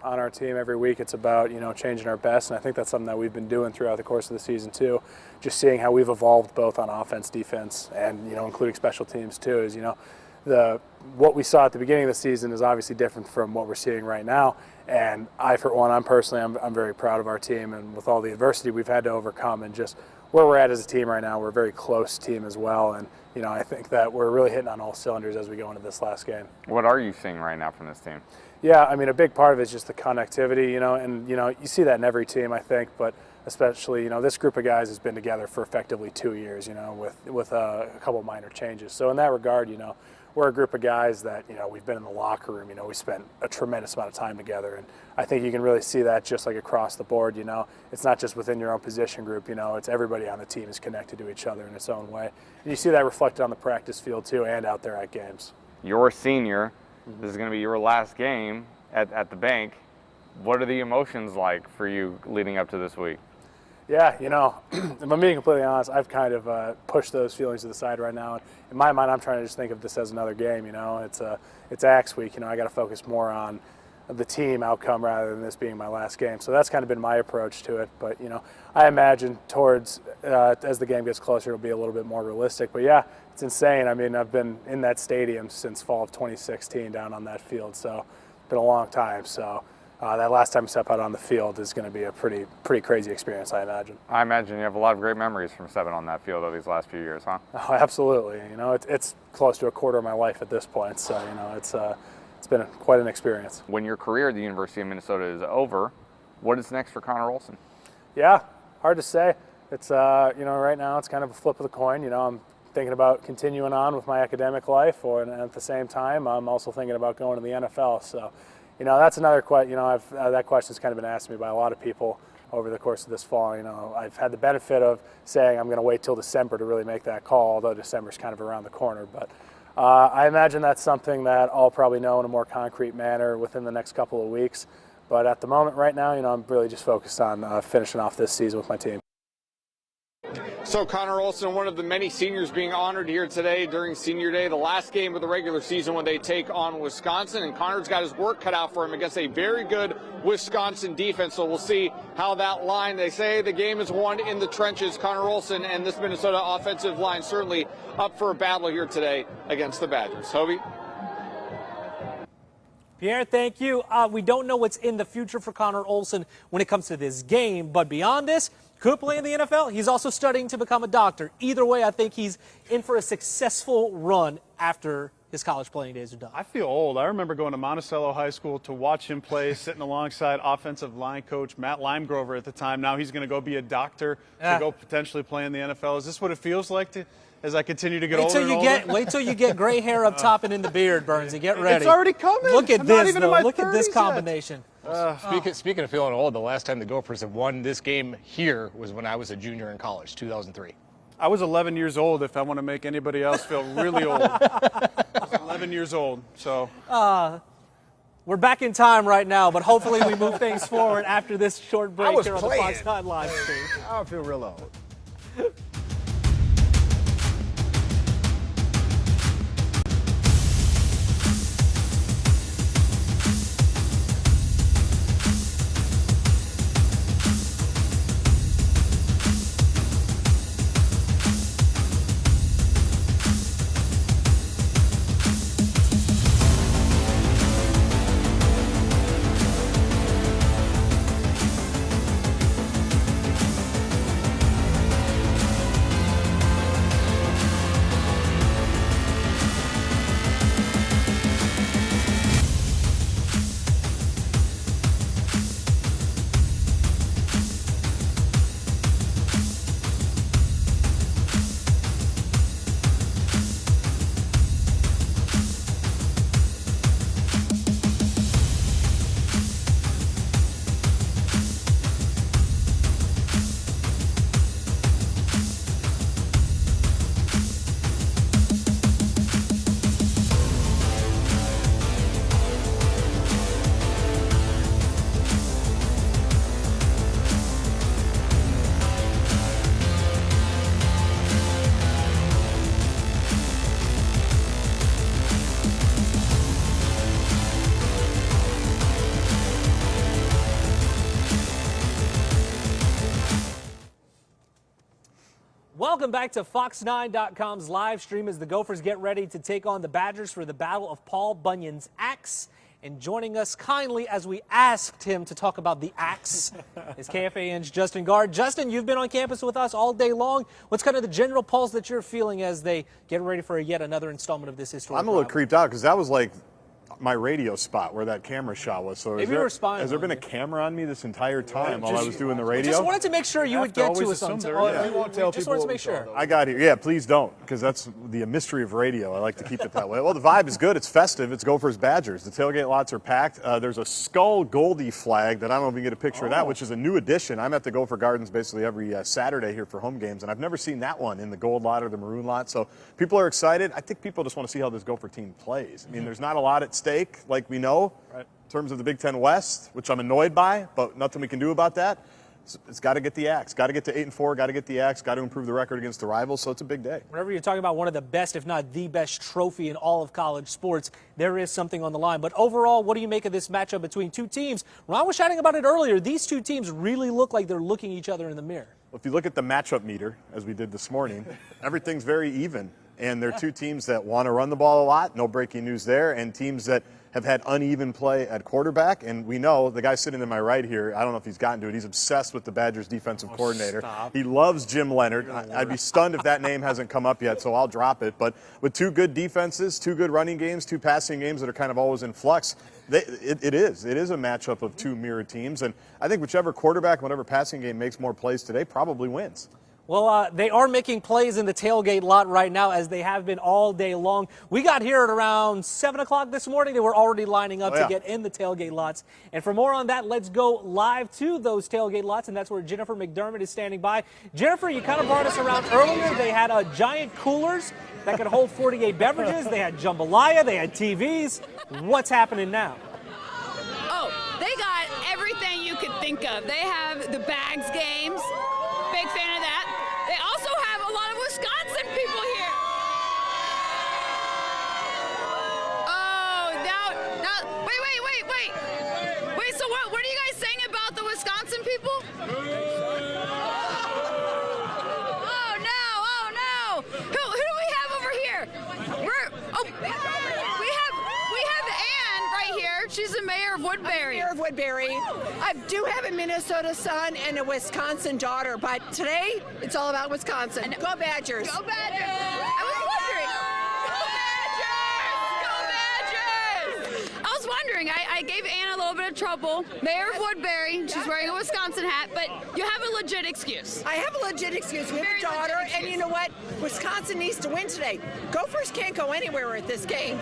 on our team every week it's about changing our best, and I think that's something that we've been doing throughout the course of the season too. Just seeing how we've evolved both on offense, defense, and including special teams too. Is what we saw at the beginning of the season is obviously different from what we're seeing right now. And for one, I'm very proud of our team, and with all the adversity we've had to overcome, and just where we're at as a team right now, we're a very close team as well. And I think that we're really hitting on all cylinders as we go into this last game. What are you seeing right now from this team? Yeah, I mean, a big part of it is just the connectivity, and you see that in every team, I think, but especially, this group of guys has been together for effectively 2 years, with a couple minor changes. So in that regard, we're a group of guys that, we've been in the locker room, we spent a tremendous amount of time together, and I think you can really see that just like across the board, it's not just within your own position group, it's everybody on the team is connected to each other in its own way. And you see that reflected on the practice field too, and out there at games. You're a senior. This is going to be your last game at the bank. What are the emotions like for you leading up to this week? Yeah, if I'm being completely honest, I've kind of pushed those feelings to the side right now. In my mind, I'm trying to just think of this as another game. It's Axe week. I got to focus more on the team outcome rather than this being my last game. So that's kind of been my approach to it. But I imagine towards as the game gets closer, it'll be a little bit more realistic. But yeah, it's insane. I mean, I've been in that stadium since fall of 2016 down on that field. So it's been a long time. So. That last time I step out on the field is going to be a pretty crazy experience, I imagine. I imagine you have a lot of great memories from stepping on that field over these last few years, huh? Oh, absolutely. It's close to a quarter of my life at this point, so it's been quite an experience. When your career at the University of Minnesota is over, what is next for Connor Olson? Yeah, hard to say. It's right now it's kind of a flip of the coin. I'm thinking about continuing on with my academic life, and at the same time, I'm also thinking about going to the NFL. So. That's another question. That question's kind of been asked me by a lot of people over the course of this fall. I've had the benefit of saying I'm going to wait till December to really make that call, although December's kind of around the corner. But I imagine that's something that I'll probably know in a more concrete manner within the next couple of weeks. But at the moment, right now, I'm really just focused on finishing off this season with my team. So Connor Olson, one of the many seniors being honored here today during Senior Day, the last game of the regular season when they take on Wisconsin. And Connor's got his work cut out for him against a very good Wisconsin defense. So we'll see how that line, they say the game is won in the trenches. Connor Olson and this Minnesota offensive line certainly up for a battle here today against the Badgers. Hobie? Pierre, thank you. We don't know what's in the future for Connor Olson when it comes to this game, but beyond this, could play in the NFL. He's also studying to become a doctor. Either way, I think he's in for a successful run after his college playing days are done. I feel old. I remember going to Monticello High School to watch him play, sitting alongside offensive line coach Matt Limegrover at the time. Now he's going to go be a doctor to go potentially play in the NFL. Is this what it feels like as I continue to get older and older? Wait till you get gray hair up top and in the beard, Burns, and get ready. It's already coming. Look at I'm this, not even in my Look at this 30s combination. Speaking of feeling old, the last time the Gophers have won this game here was when I was a junior in college, 2003. I was 11 years old, if I want to make anybody else feel really old. I was 11 years old, so. We're back in time right now, but hopefully we move things forward after this short break here on the Fox 9 live stream. I feel real old. Welcome back to Fox9.com's live stream as the Gophers get ready to take on the Badgers for the Battle of Paul Bunyan's Axe. And joining us kindly as we asked him to talk about the axe is KFAN's Justin Gard. Justin, you've been on campus with us all day long. What's kind of the general pulse that you're feeling as they get ready for yet another installment of this historic I'm a little creeped out because that was like my radio spot where that camera shot was. So has there been a camera on me this entire time while I was doing the radio? Just wanted to make sure you would get to us on time. We won't tell just people wanted to what we make sure. saw, I got here. Yeah, please don't, because that's the mystery of radio. I like to keep it that way. Well, the vibe is good. It's festive. It's Gophers Badgers. The tailgate lots are packed. There's a skull Goldie flag that I don't know if you can get a picture of that, which is a new addition. I'm at the Gopher Gardens basically every Saturday here for home games, and I've never seen that one in the gold lot or the maroon lot. So people are excited. I think people just want to see how this Gopher team plays. I mean, there's not a lot at stake, like we know. Right. In terms of the Big Ten West, which I'm annoyed by, but nothing we can do about that. It's got to get the axe. Got to get to 8-4. Got to get the axe. Got to improve the record against the rivals. So it's a big day. Whenever you're talking about one of the best, if not the best trophy in all of college sports, there is something on the line. But overall, what do you make of this matchup between two teams? Ron was chatting about it earlier. These two teams really look like they're looking each other in the mirror. Well, if you look at the matchup meter, as we did this morning, everything's very even. And they're two teams that want to run the ball a lot. No breaking news there. And teams that have had uneven play at quarterback, and we know the guy sitting to my right here, I don't know if he's gotten to it, he's obsessed with the Badgers defensive coordinator. Stop. He loves Jim Leonard. I'd be stunned if that name hasn't come up yet, so I'll drop it. But with two good defenses, two good running games, two passing games that are kind of always in flux, it is a matchup of two mirror teams, and I think whichever quarterback, whatever passing game makes more plays today probably wins. Well, they are making plays in the tailgate lot right now, as they have been all day long. We got here at around 7 o'clock this morning. They were already lining up to get in the tailgate lots. And for more on that, let's go live to those tailgate lots, and that's where Jennifer McDermott is standing by. Jennifer, you kind of brought us around earlier. They had giant coolers that could hold 48 beverages. They had jambalaya. They had TVs. What's happening now? Oh, they got everything you could think of. They have the bags games. Big fan of that. They also have a lot of Wisconsin people here. Oh, now, wait. So what are you guys saying about the Wisconsin people? Oh no. Who do we have over here? We have Ann right here. She's the mayor of Woodbury. Mayor of Woodbury. I do have a Minnesota son and a Wisconsin daughter, but today it's all about Wisconsin. Go Badgers. Go Badgers. I was wondering. Go Badgers. I was wondering. I gave Anna a little bit of trouble. Mayor of Woodbury. She's wearing a Wisconsin hat, but you have a legit excuse. I have a legit excuse. We have a daughter, and you know what? Wisconsin needs to win today. Gophers can't go anywhere at this game.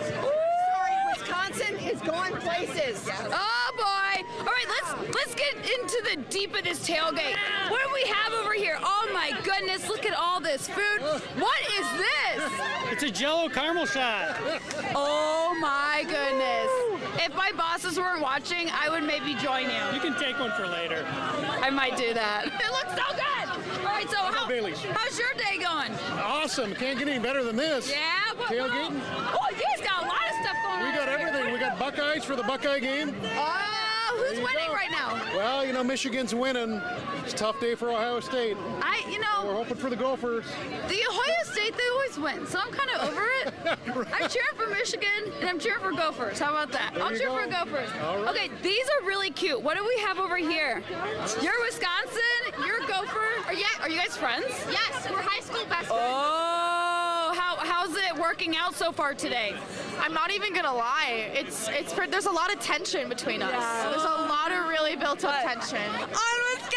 Wisconsin is going places. Oh boy! All right, let's get into the deep of this tailgate. What do we have over here? Oh my goodness! Look at all this food. What is this? It's a Jello caramel shot. Oh my goodness! If my bosses weren't watching, I would maybe join you. You can take one for later. I might do that. It looks so good. All right, so how's your day going? Awesome! Can't get any better than this. Yeah. Tailgating. Oh, you guys got a lot of stuff going on. We got everything. We got Buckeyes for the Buckeye game. Who's winning right now? Well, you know, Michigan's winning. It's a tough day for Ohio State. We're hoping for the Gophers. The Ohio State, they always win, so I'm kind of over it. Right. I'm cheering for Michigan, and I'm cheering for Gophers. How about that? I'll cheer for Gophers. All right. Okay, these are really cute. What do we have over here? You're Wisconsin. You're Gopher. Are you guys friends? Yes, we're high school best friends. Oh, how's it working out so far today? I'm not even gonna lie. There's a lot of tension between us. Yeah. There's a lot of really built-up tension. On Wisconsin!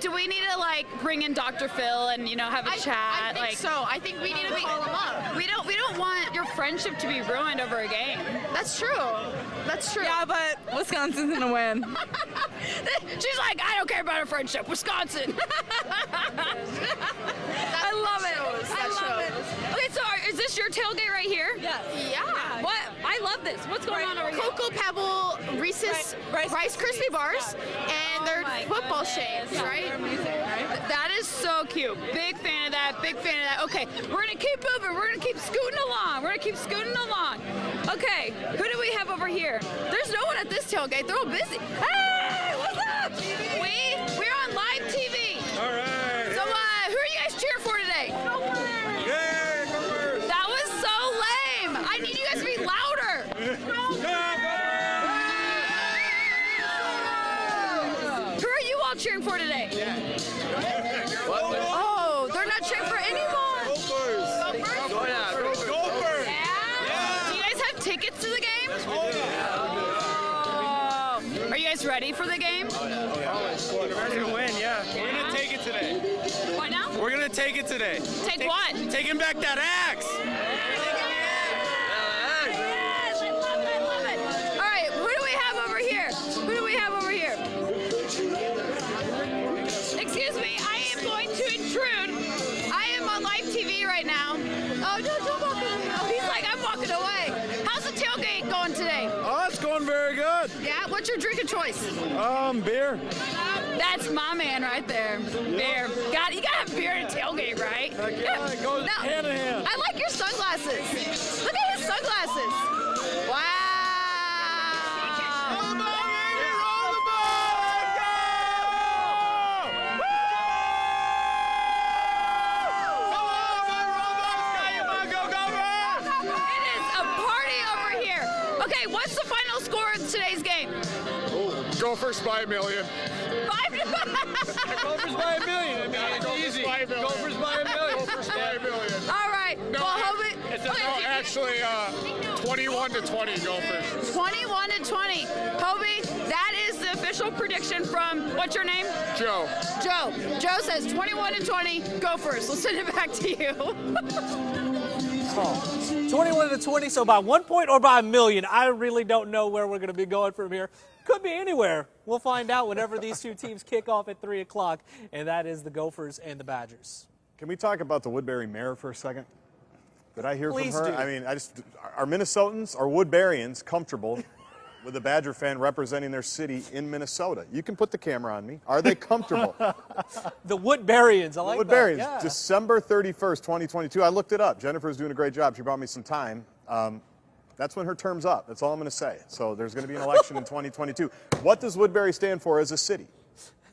Do we need to bring in Dr. Phil and have a chat? I think so. I think we need to call him up. We don't want your friendship to be ruined over a game. That's true. Yeah, but Wisconsin's gonna win. She's like, I don't care about our friendship. Wisconsin. I love it. Okay, so is this your tailgate right here? Yeah. What? I love this. What's going on over here? Cocoa Pebble Reese's Rice Krispie bars, and they're football shapes, right? That is so cute. Big fan of that. Okay, we're gonna keep moving. We're gonna keep scooting along. Okay, who do we have over here? There's no one at this tailgate. They're all busy. Hey, what's up? We're on live TV. All right. for today? Oh, they're not cheering for anymore. Gophers. Oh, yeah. Gophers. Yeah? Do you guys have tickets to the game? Oh, yeah. Are you guys ready for the game? Oh, yeah. We're ready to win, yeah. We're going to take it today. What now? We're going to take it today. Take what? Taking back that axe. Yes, I love it, I love it. All right, who do we have over here? Who do we have over here? Excuse me, I am going to intrude. I am on live TV right now. Oh, no, don't walk away. Oh, he's like, I'm walking away. How's the tailgate going today? Oh, it's going very good. Yeah, what's your drink of choice? Beer. That's my man right there. Beer. You gotta have beer at a tailgate, right? Yeah, it goes hand in hand. I like your sunglasses. Look at his sunglasses. Wow. It is a party over here. Okay, what's the final score of today's game? Gophers by a million. Gophers by a million. I mean, it's easy. Gophers by a million. Gophers by a million. All right. No, well, Hobie. actually, 21-20 Gophers. 21-20. Hobie, that is the official prediction from, what's your name? Joe. Joe. Joe says 21-20 Gophers. We'll send it back to you. 21-20, so by 1 point or by a million. I really don't know where we're going to be going from here. Could be anywhere. We'll find out whenever these two teams kick off at 3 o'clock, and that is the Gophers and the Badgers. Can we talk about the Woodbury mayor for a second? Did I hear Please from her? do. I mean, are Minnesotans, are Woodburyans comfortable with a Badger fan representing their city in Minnesota? You can put the camera on me. Are they comfortable? The Woodburyans, I like Woodburyans, that. Yeah. December 31st, 2022. I looked it up. Jennifer's doing a great job. She brought me some time. That's when her term's up. That's all I'm going to say. So there's going to be an election in 2022. What does Woodbury stand for as a city?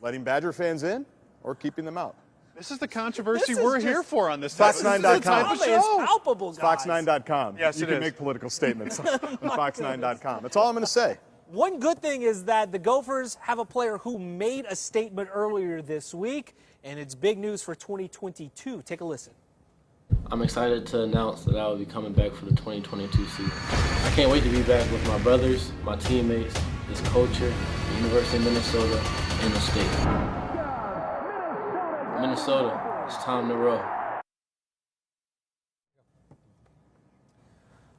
Letting Badger fans in or keeping them out? This is the controversy we're here for on this. Fox9.com. It's palpable, guys. Fox9.com. Yes, you it can is. make political statements on Fox9.com. That's all I'm going to say. One good thing is that the Gophers have a player who made a statement earlier this week, and it's big news for 2022. Take a listen. I'm excited to announce that I will be coming back for the 2022 season. I can't wait to be back with my brothers, my teammates, this culture, the University of Minnesota, and the state. Minnesota, it's time to roll.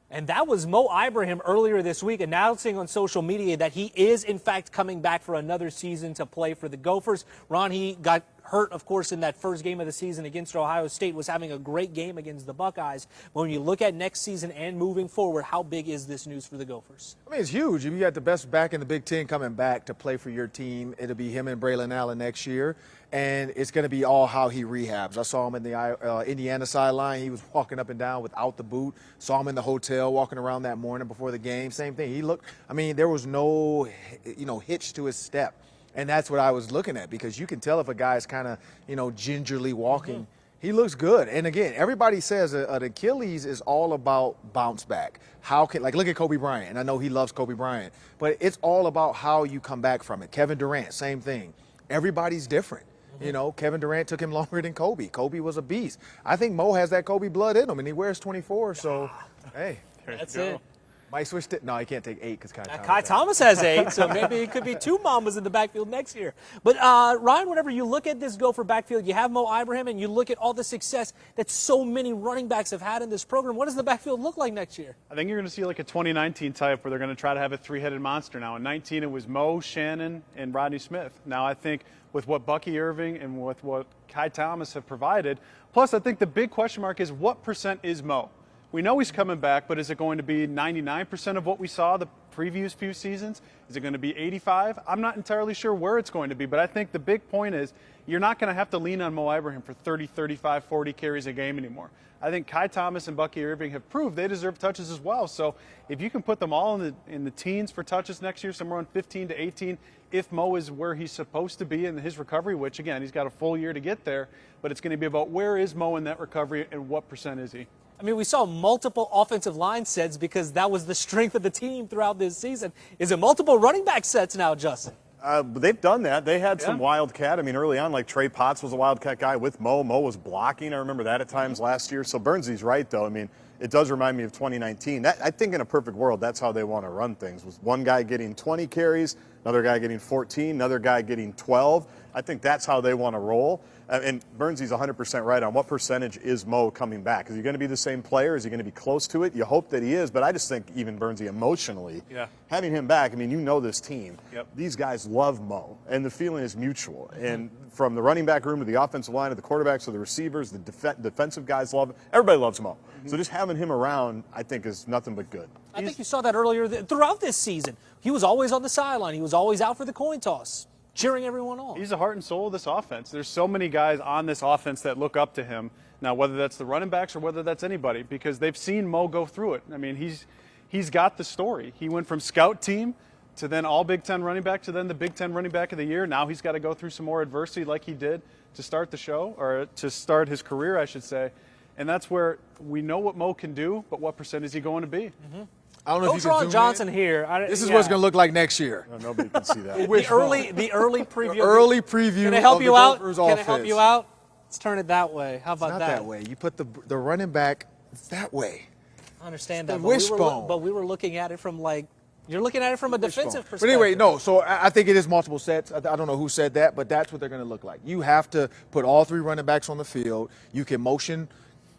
And that was Mo Ibrahim earlier this week announcing on social media that he is, in fact, coming back for another season to play for the Gophers. Ron, he got hurt, of course, in that first game of the season against Ohio State, was having a great game against the Buckeyes. When you look at next season and moving forward, how big is this news for the Gophers? I mean, it's huge. If you got the best back in the Big Ten coming back to play for your team, it'll be him and Braylon Allen next year. And it's going to be all how he rehabs. I saw him in the Indiana sideline. He was walking up and down without the boot. Saw him in the hotel walking around that morning before the game. Same thing. He looked, I mean, there was no, hitch to his step. And that's what I was looking at, because you can tell if a guy's kind of, gingerly walking. Mm-hmm. He looks good. And again, everybody says an Achilles is all about bounce back. How can, look at Kobe Bryant. And I know he loves Kobe Bryant. But it's all about how you come back from it. Kevin Durant, same thing. Everybody's different. Kevin Durant took him longer than Kobe. Kobe was a beast. I think Mo has that Kobe blood in him, and he wears 24. So, hey. That's it. Might switch it. No, he can't take 8 because Kai Thomas has 8, so maybe it could be 2 Mamas in the backfield next year. But, Ryan, whenever you look at this Gopher backfield, you have Mo Ibrahim, and you look at all the success that so many running backs have had in this program. What does the backfield look like next year? I think you're going to see like a 2019 type where they're going to try to have a 3-headed monster now. In 19, it was Mo, Shannon, and Rodney Smith. Now I think with what Bucky Irving and with what Kai Thomas have provided, plus I think the big question mark is what % is Mo? We know he's coming back, but is it going to be 99% of what we saw the previous few seasons? Is it going to be 85? I'm not entirely sure where it's going to be, but I think the big point is you're not going to have to lean on Mo Ibrahim for 30, 35, 40 carries a game anymore. I think Kai Thomas and Bucky Irving have proved they deserve touches as well. So if you can put them all in the teens for touches next year, somewhere around 15 to 18, if Mo is where he's supposed to be in his recovery, which again, he's got a full year to get there, but it's going to be about where is Mo in that recovery and what % is he? I mean, we saw multiple offensive line sets because that was the strength of the team throughout this season. Is it multiple running back sets now, Justin? They've done that. They had some wildcat. I mean, early on, like Trey Potts was a wildcat guy with Mo. Mo was blocking. I remember that at times last year. So Burnsy's right, though. I mean, it does remind me of 2019. I think in a perfect world, that's how they want to run things. Was one guy getting 20 carries, another guy getting 14, another guy getting 12. I think that's how they want to roll. And Burnsy's 100% right on what percentage is Mo coming back. Is he going to be the same player? Is he going to be close to it? You hope that he is, but I just think even Burnsy emotionally, having him back, I mean, you know this team. These guys love Mo, and the feeling is mutual. And from the running back room to the offensive line to the quarterbacks to the receivers, the defensive guys love him. Everybody loves Mo. So just having him around, I think, is nothing but good. I think you saw that earlier throughout this season. He was always on the sideline. He was always out for the coin toss, cheering everyone on. He's the heart and soul of this offense. There's so many guys on this offense that look up to him. Now, whether that's the running backs or whether that's anybody, because they've seen Mo go through it. I mean, he's got the story. He went from scout team to then all Big Ten running back to then the Big Ten running back of the year. Now he's got to go through some more adversity like he did to start the show, or to start his career, I should say. And that's where we know what Mo can do, but what percent is he going to be? I don't know Coach if you can Ron Johnson here. This is what it's going to look like next year. No, nobody can see that. the early preview. Early preview. Can I help you out? Gophers Can I offense. help you out? Let's turn it that way. How about Not that? that way. You put the running back that way. I understand It's that. the wishbone. But we were looking at it from you're looking at it from a defensive perspective. But anyway, no. So I think it is multiple sets. I don't know who said that, but that's what they're going to look like. You have to put all three running backs on the field. You can motion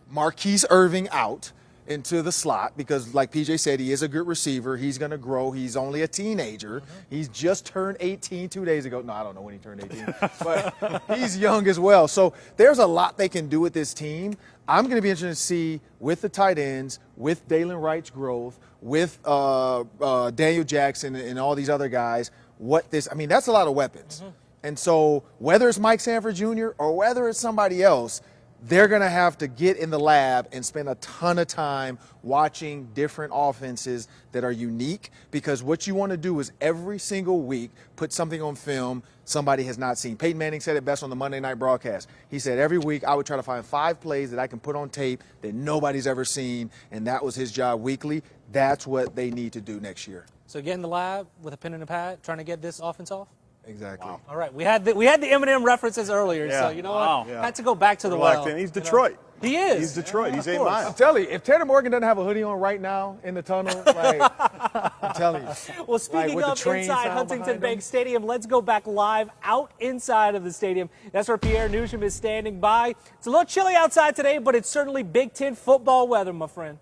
Marquise Irving out into the slot because, like PJ said, he is a good receiver. He's going to grow. He's only a teenager. He's just turned 18 2 days ago. No, I don't know when he turned 18, but he's young as well. So there's a lot they can do with this team. I'm going to be interested to see with the tight ends, with Dalen Wright's growth, with Daniel Jackson and all these other guys, that's a lot of weapons. And so whether it's Mike Sanford Jr. or whether it's somebody else, they're going to have to get in the lab and spend a ton of time watching different offenses that are unique, because what you want to do is every single week put something on film somebody has not seen. Peyton Manning said it best on the Monday night broadcast. He said every week I would try to find 5 plays that I can put on tape that nobody's ever seen, and that was his job weekly. That's what they need to do next year. So get in the lab with a pen and a pad, trying to get this offense off? Exactly. Wow. All right, we had the Eminem references earlier, so you know what? Yeah. Had to go back to the well. He's Detroit. He is. He's Detroit. He's 8 miles. I'm telling you, if Tanner Morgan doesn't have a hoodie on right now in the tunnel, I'm telling you. Well, speaking with the of train inside sound Huntington behind Bank him. Stadium, let's go back live out inside of the stadium. That's where Pierre Newsham is standing by. It's a little chilly outside today, but it's certainly Big Ten football weather, my friend.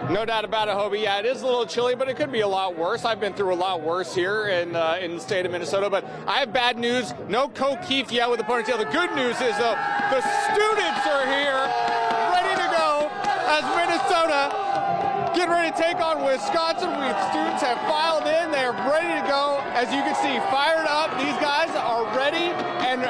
No doubt about it, Hobie. Yeah, it is a little chilly, but it could be a lot worse. I've been through a lot worse here in the state of Minnesota, but I have bad news. No Coke Keefe yet with a ponytail. The good news is, though, the students are here, ready to go as Minnesota get ready to take on Wisconsin. Students have filed in. They are ready to go. As you can see, fired up. These guys are ready and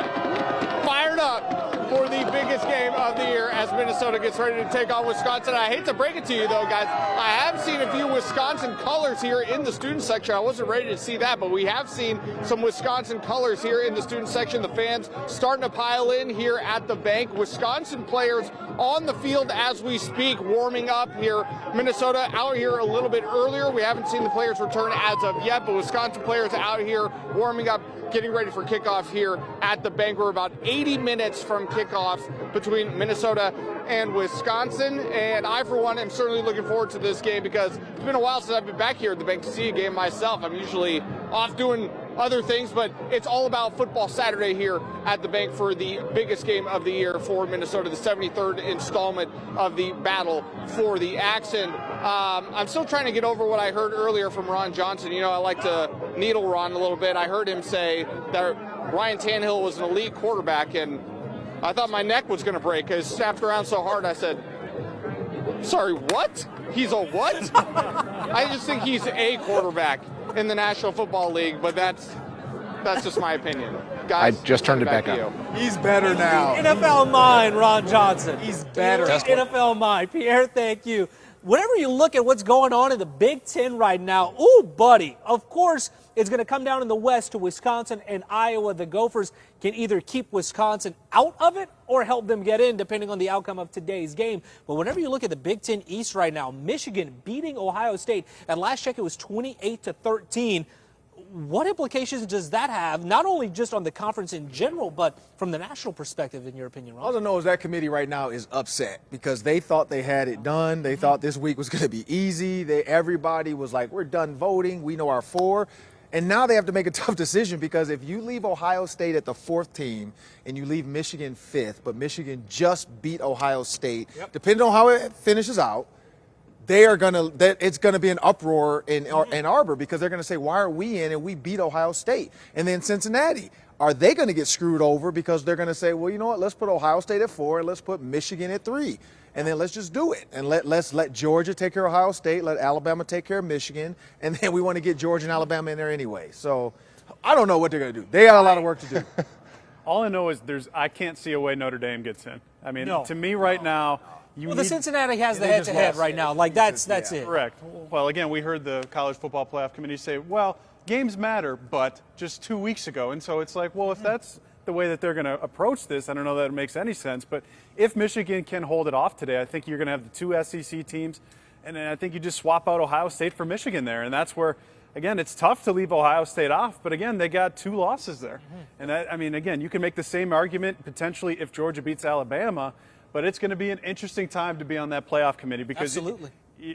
fired up for the biggest game of the year as Minnesota gets ready to take on Wisconsin. I hate to break it to you, though, guys. I have seen a few Wisconsin colors here in the student section. I wasn't ready to see that, but we have seen some Wisconsin colors here in the student section. The fans starting to pile in here at the bank. Wisconsin players on the field as we speak, warming up here. Minnesota out here a little bit earlier. We haven't seen the players return as of yet, but Wisconsin players out here warming up, getting ready for kickoff here at the bank. We're about 80 minutes from kickoff between Minnesota and Wisconsin, and I, for one, am certainly looking forward to this game because it's been a while since I've been back here at the bank to see a game myself. I'm usually off doing other things, but it's all about football Saturday here at the bank for the biggest game of the year for Minnesota, the 73rd installment of the battle for the Axe. And I'm still trying to get over what I heard earlier from Ron Johnson. You know, I like to needle Ron a little bit. I heard him say that Ryan Tannehill was an elite quarterback, and I thought my neck was going to break because he snapped around so hard. I said, sorry, what? He's a what? I just think he's a quarterback in the National Football League, but that's just my opinion. Guys, I just turned it back on. He's better now. NFL mind, Ron Johnson. He's better. NFL mind. Pierre, thank you. Whenever you look at what's going on in the Big Ten right now, ooh, buddy, of course it's going to come down in the West to Wisconsin and Iowa. The Gophers can either keep Wisconsin out of it or help them get in, depending on the outcome of today's game. But whenever you look at the Big Ten East right now, Michigan beating Ohio State. At last check, it was 28-13. What implications does that have, not only just on the conference in general, but from the national perspective, in your opinion, Ron? All I know is that committee right now is upset because they thought they had it done. They thought this week was going to be easy. Everybody was like, we're done voting. We know our four. And now they have to make a tough decision because if you leave Ohio State at the 4th team and you leave Michigan 5th, but Michigan just beat Ohio State, depending on how it finishes out, it's going to be an uproar in Ann Arbor because they're going to say, why are we in and we beat Ohio State? And then Cincinnati, are they going to get screwed over because they're going to say, well, you know what, let's put Ohio State at 4 and let's put Michigan at 3. And then let's just do it. And let's let Georgia take care of Ohio State, let Alabama take care of Michigan, and then we want to get Georgia and Alabama in there anyway. So I don't know what they're going to do. They got a lot of work to do. All I know is I can't see a way Notre Dame gets in. I mean, to me right now, the Cincinnati has the head-to-head right now. Like, that's it. Correct. Well, again, we heard the College Football Playoff Committee say, well, games matter, but just 2 weeks ago. And so it's like, well, if that's the way that they're going to approach this, I don't know that it makes any sense. But if Michigan can hold it off today, I think you're going to have the 2 SEC teams. And then I think you just swap out Ohio State for Michigan there. And that's where, again, it's tough to leave Ohio State off. But, again, they got 2 losses there. And, I mean, again, you can make the same argument potentially if Georgia beats Alabama. But it's going to be an interesting time to be on that playoff committee because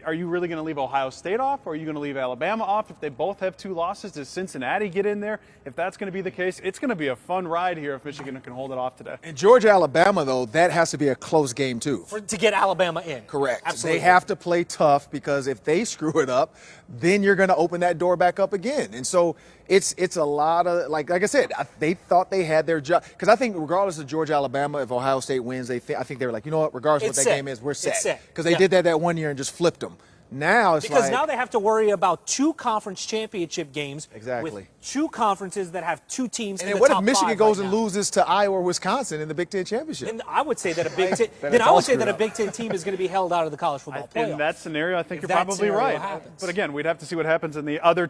are you really going to leave Ohio State off or are you going to leave Alabama off? If they both have 2 losses, does Cincinnati get in there? If that's going to be the case, it's going to be a fun ride here if Michigan can hold it off today. And Georgia, Alabama, though, that has to be a close game too. To get Alabama in. Correct. Absolutely. They have to play tough because if they screw it up, then you're going to open that door back up again. And so it's a lot of, like I said, they thought they had their job. Because I think regardless of Georgia, Alabama, if Ohio State wins, I think they were like, you know what, regardless of what that game is, we're set. Because they did that one year and just flipped them. Now it's because now they have to worry about 2 conference championship games with 2 conferences that have 2 teams. And what if Michigan goes and loses to Iowa or Wisconsin in the Big Ten championship? And I would say that a Big Ten a Big Ten team is going to be held out of the college football playoff. In that scenario, I think you're probably right. But again, we'd have to see what happens in the other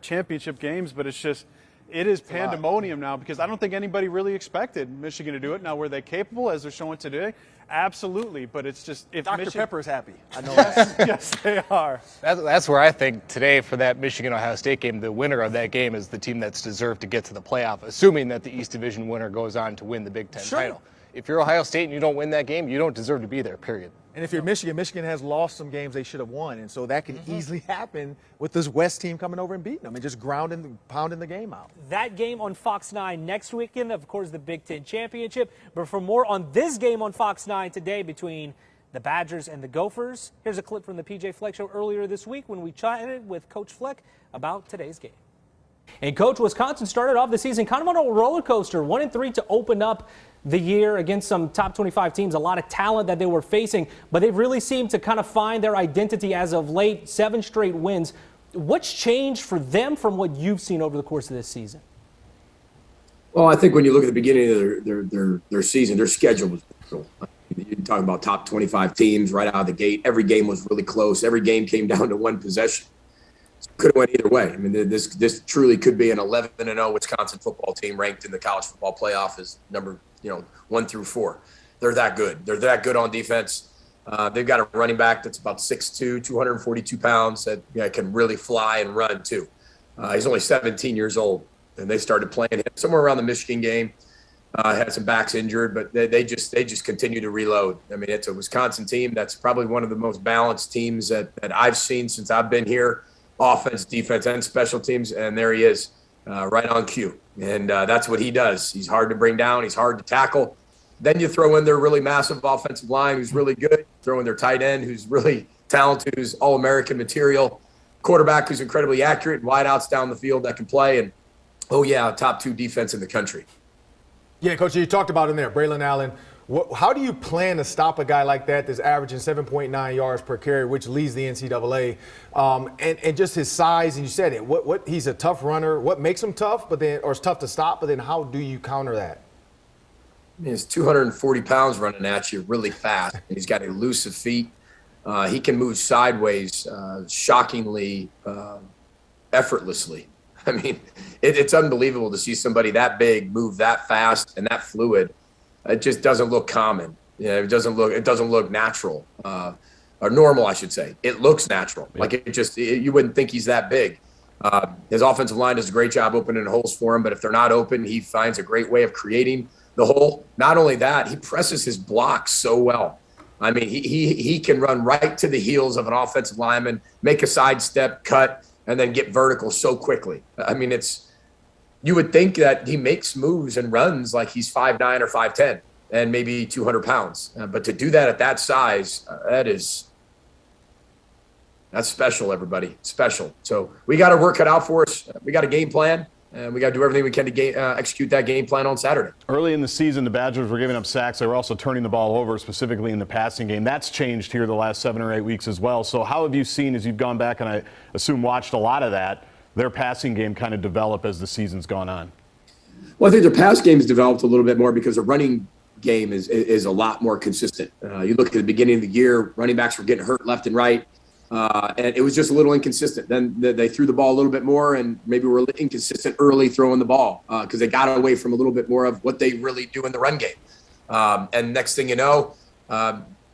championship games. But it is pandemonium now because I don't think anybody really expected Michigan to do it. Now, were they capable as they're showing today? Absolutely, but it's just if Dr. Michigan, Pepper is happy. I know that. Yes, they are. That's where I think today for that Michigan-Ohio State game, the winner of that game is the team that's deserved to get to the playoff, assuming that the East Division winner goes on to win the Big Ten title. If you're Ohio State and you don't win that game, you don't deserve to be there, period. And if you're Michigan has lost some games they should have won. And so that can easily happen with this West team coming over and beating them and just pounding the game out. That game on Fox 9 next weekend, of course, the Big Ten Championship. But for more on this game on Fox 9 today between the Badgers and the Gophers, here's a clip from the PJ Fleck Show earlier this week when we chatted with Coach Fleck about today's game. And, Coach, Wisconsin started off the season kind of on a roller coaster, 1-3 to open up the year against some top 25 teams, a lot of talent that they were facing, but they've really seemed to kind of find their identity as of late, 7 straight wins. What's changed for them from what you've seen over the course of this season? Well, I think when you look at the beginning of their season, their schedule was brutal. You're talking about top 25 teams right out of the gate. Every game was really close. Every game came down to 1 possession. Could have went either way. I mean, this truly could be an 11-0 Wisconsin football team ranked in the college football playoff as number 1 through 4. They're that good. They're that good on defense. They've got a running back that's about 6'2", 242 pounds that can really fly and run too. He's only 17 years old, and they started playing him somewhere around the Michigan game. Had some backs injured, but they just continue to reload. I mean, it's a Wisconsin team that's probably one of the most balanced teams that I've seen since I've been here. Offense, defense, and special teams, and there he is, right on cue. And that's what he does. He's hard to bring down. He's hard to tackle. Then you throw in their really massive offensive line who's really good. Throw in their tight end who's really talented, who's all-American material. Quarterback who's incredibly accurate, wideouts down the field that can play. And, top 2 defense in the country. Yeah, Coach, you talked about him there, Braylon Allen. How do you plan to stop a guy like that that's averaging 7.9 yards per carry, which leads the NCAA, and just his size? And you said it. What he's a tough runner. What makes him tough, or it's tough to stop? But then how do you counter that? I mean, he's 240 pounds running at you really fast. And he's got elusive feet. He can move sideways shockingly effortlessly. I mean, it's unbelievable to see somebody that big move that fast and that fluid. It just doesn't look common. It doesn't look natural, or normal, I should say. It looks natural. Like you wouldn't think he's that big. His offensive line does a great job opening holes for him, but if they're not open, he finds a great way of creating the hole. Not only that, he presses his blocks so well. I mean, he can run right to the heels of an offensive lineman, make a sidestep, cut, and then get vertical so quickly. I mean, you would think that he makes moves and runs like he's 5'9" or 5'10" and maybe 200 pounds. But to do that at that size, that's special, everybody. Special. So we got our work cut out for us. We got a game plan, and we got to do everything we can to execute that game plan on Saturday. Early in the season, the Badgers were giving up sacks. They were also turning the ball over, specifically in the passing game. That's changed here the last 7 or 8 weeks as well. So how have you seen, as you've gone back and I assume watched a lot of that, their passing game kind of develop as the season's gone on? Well, I think their pass game has developed a little bit more because the running game is a lot more consistent. You look at the beginning of the year, running backs were getting hurt left and right. And it was just a little inconsistent. Then they threw the ball a little bit more and maybe were inconsistent early throwing the ball because they got away from a little bit more of what they really do in the run game. And next thing you know,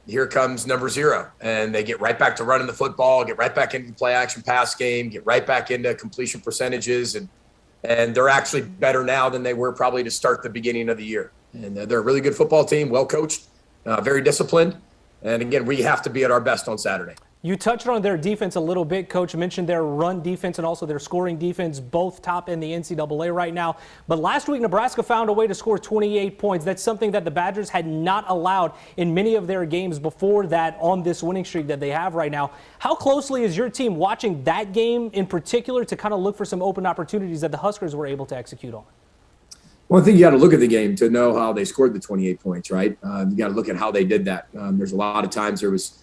here comes number 0. And they get right back to running the football, get right back into the play action pass game, get right back into completion percentages. And they're actually better now than they were probably to start the beginning of the year. And they're a really good football team, well coached, very disciplined. And again, we have to be at our best on Saturday. You touched on their defense a little bit. Coach mentioned their run defense and also their scoring defense, both top in the NCAA right now. But last week, Nebraska found a way to score 28 points. That's something that the Badgers had not allowed in many of their games before that on this winning streak that they have right now. How closely is your team watching that game in particular to kind of look for some open opportunities that the Huskers were able to execute on? Well, I think you got to look at the game to know how they scored the 28 points, right? You got to look at how they did that. There's a lot of times there was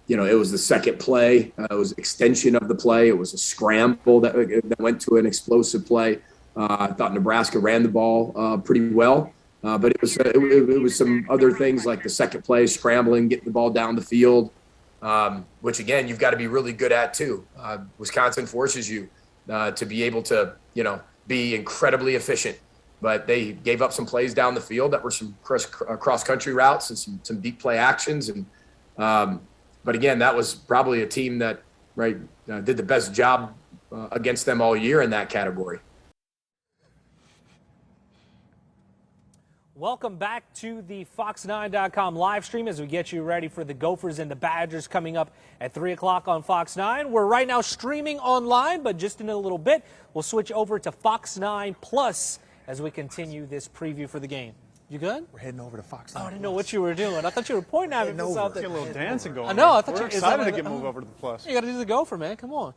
it was the second play. It was extension of the play. It was a scramble that went to an explosive play. I thought Nebraska ran the ball pretty well, but it was some other things like the second play, scrambling, getting the ball down the field, which again you've got to be really good at too. Wisconsin forces you to be able to be incredibly efficient, but they gave up some plays down the field that were some cross country routes and some deep play actions and. But again, that was probably a team that did the best job against them all year in that category. Welcome back to the Fox9.com live stream as we get you ready for the Gophers and the Badgers coming up at 3 o'clock on Fox 9. We're right now streaming online, but just in a little bit, we'll switch over to Fox 9 Plus as we continue this preview for the game. You good? We're heading over to Fox 9. Oh, I didn't know what you were doing. I thought you were pointing at me for something. Get a little dancing going. I know. I thought we're excited to move over to the Plus. You got to do the Gopher, man. Come on.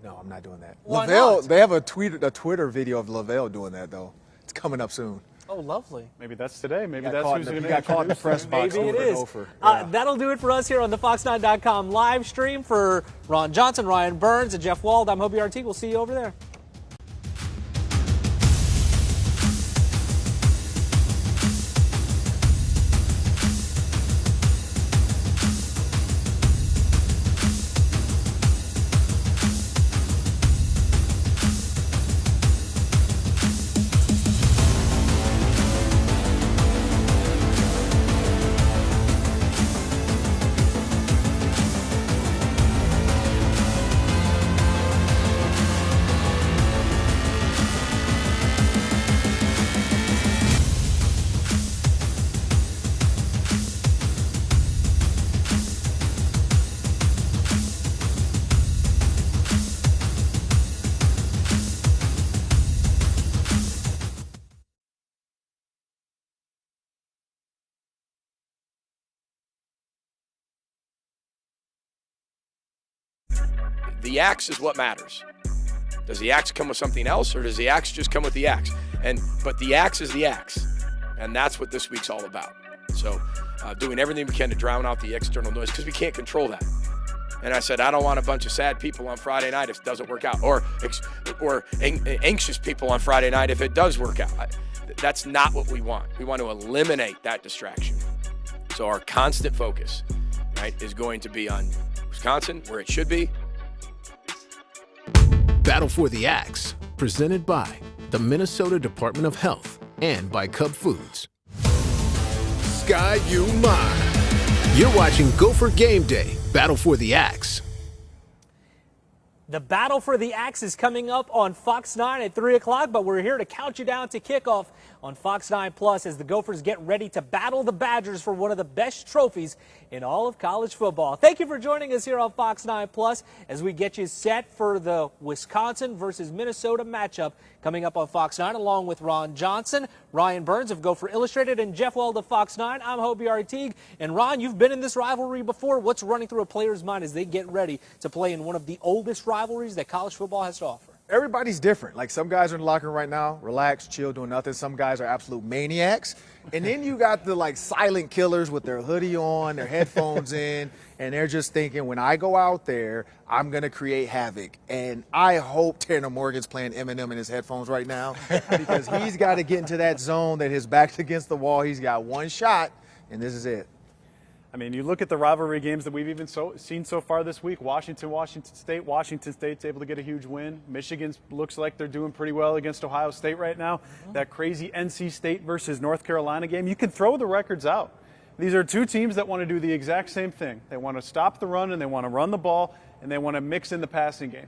No, I'm not doing that. Why Lavelle, not? they have a Twitter video of Lavelle doing that, though. It's coming up soon. Oh, lovely. Maybe that's today. Maybe that's who's going to be got caught in the press box. Maybe it is. Gopher. Yeah. That'll do it for us here on the Fox9.com live stream. For Ron Johnson, Ryan Burns, and Jeff Wald, I'm Hobie RT. We'll see you over there. The axe is what matters. Does the axe come with something else, or does the axe just come with the axe? But the axe is the axe, and that's what this week's all about. So doing everything we can to drown out the external noise, because we can't control that. And I said, I don't want a bunch of sad people on Friday night if it doesn't work out, or anxious people on Friday night if it does work out. That's not what we want. We want to eliminate that distraction. So our constant focus, right, is going to be on Wisconsin, where it should be. Battle for the Axe, presented by the Minnesota Department of Health and by Cub Foods. Sky You Mine. You're watching Gopher Game Day, Battle for the Axe. The battle for the axe is coming up on Fox 9 at 3 o'clock, but we're here to count you down to kickoff on Fox 9 Plus as the Gophers get ready to battle the Badgers for one of the best trophies in all of college football. Thank you for joining us here on Fox 9 Plus as we get you set for the Wisconsin versus Minnesota matchup coming up on Fox 9, along with Ron Johnson, Ryan Burns of Gopher Illustrated, and Jeff Weld of Fox 9. I'm Hobie Artigue. And Ron, you've been in this rivalry before. What's running through a player's mind as they get ready to play in one of the oldest rivalries that college football has to offer? Everybody's different. Like, some guys are in the locker room right now, relaxed, chill, doing nothing. Some guys are absolute maniacs. And then you got the, like, silent killers with their hoodie on, their headphones in, and they're just thinking, when I go out there, I'm going to create havoc. And I hope Tanner Morgan's playing Eminem in his headphones right now because he's got to get into that zone that his back's against the wall. He's got one shot, and this is it. I mean, you look at the rivalry games that we've even seen so far this week. Washington State. Washington State's able to get a huge win. Michigan looks like they're doing pretty well against Ohio State right now. That crazy NC State versus North Carolina game. You can throw the records out. These are two teams that want to do the exact same thing. They want to stop the run, and they want to run the ball, and they want to mix in the passing game.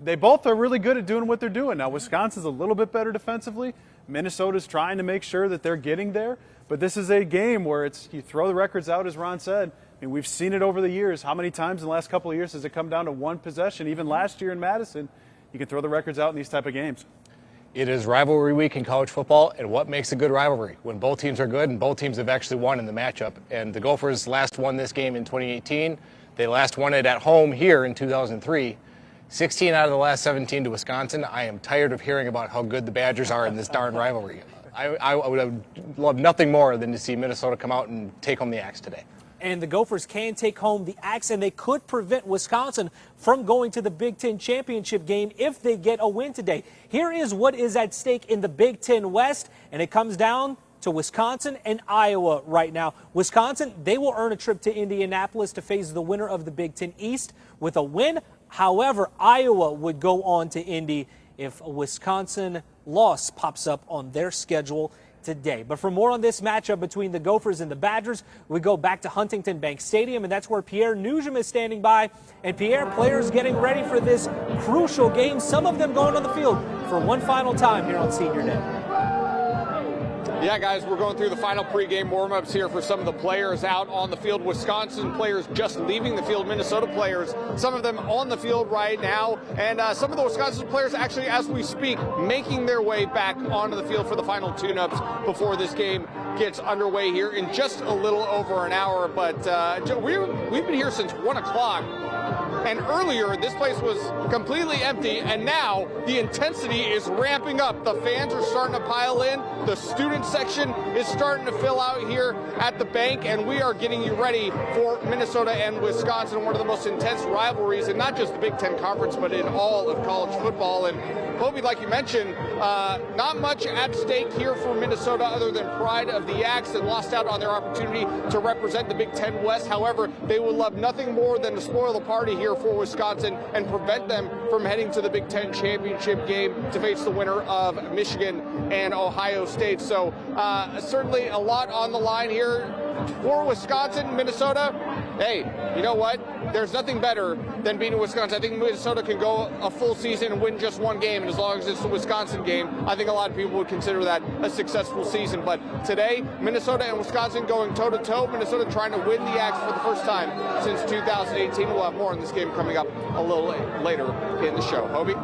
They both are really good at doing what they're doing. Now, Wisconsin's a little bit better defensively. Minnesota's trying to make sure that they're getting there. But this is a game where you throw the records out, as Ron said. I mean, we've seen it over the years. How many times in the last couple of years has it come down to one possession? Even last year in Madison, you can throw the records out in these type of games. It is rivalry week in college football, and what makes a good rivalry? When both teams are good and both teams have actually won in the matchup. And the Gophers last won this game in 2018. They last won it at home here in 2003. 16 out of the last 17 to Wisconsin. I am tired of hearing about how good the Badgers are in this darn rivalry. I would have loved nothing more than to see Minnesota come out and take home the axe today. And the Gophers can take home the axe, and they could prevent Wisconsin from going to the Big Ten championship game if they get a win today. Here is what is at stake in the Big Ten West, and it comes down to Wisconsin and Iowa right now. Wisconsin, they will earn a trip to Indianapolis to face the winner of the Big Ten East with a win. However, Iowa would go on to Indy if a Wisconsin loss pops up on their schedule today. But for more on this matchup between the Gophers and the Badgers, we go back to Huntington Bank Stadium, and that's where Pierre Nugent is standing by. And Pierre, players getting ready for this crucial game, some of them going on the field for one final time here on Senior Day. Yeah, guys, we're going through the final pregame warm-ups here for some of the players out on the field. Wisconsin players just leaving the field. Minnesota players, some of them on the field right now. And some of the Wisconsin players actually, as we speak, making their way back onto the field for the final tune-ups before this game gets underway here in just a little over an hour. But we've been here since 1 o'clock. And earlier, this place was completely empty, and now the intensity is ramping up. The fans are starting to pile in. The student section is starting to fill out here at the bank, and we are getting you ready for Minnesota and Wisconsin, one of the most intense rivalries in not just the Big Ten Conference, but in all of college football. And Hobie, like you mentioned, not much at stake here for Minnesota other than pride of the Axe, and lost out on their opportunity to represent the Big Ten West. However, they would love nothing more than to spoil the party here for Wisconsin and prevent them from heading to the Big Ten championship game to face the winner of Michigan and Ohio State. So certainly a lot on the line here for Wisconsin. Minnesota, hey, you know what? There's nothing better than beating Wisconsin. I think Minnesota can go a full season and win just one game, and as long as it's the Wisconsin game, I think a lot of people would consider that a successful season. But today, Minnesota and Wisconsin going toe-to-toe. Minnesota trying to win the Axe for the first time since 2018. We'll have more on this game coming up a little later in the show. Hobie?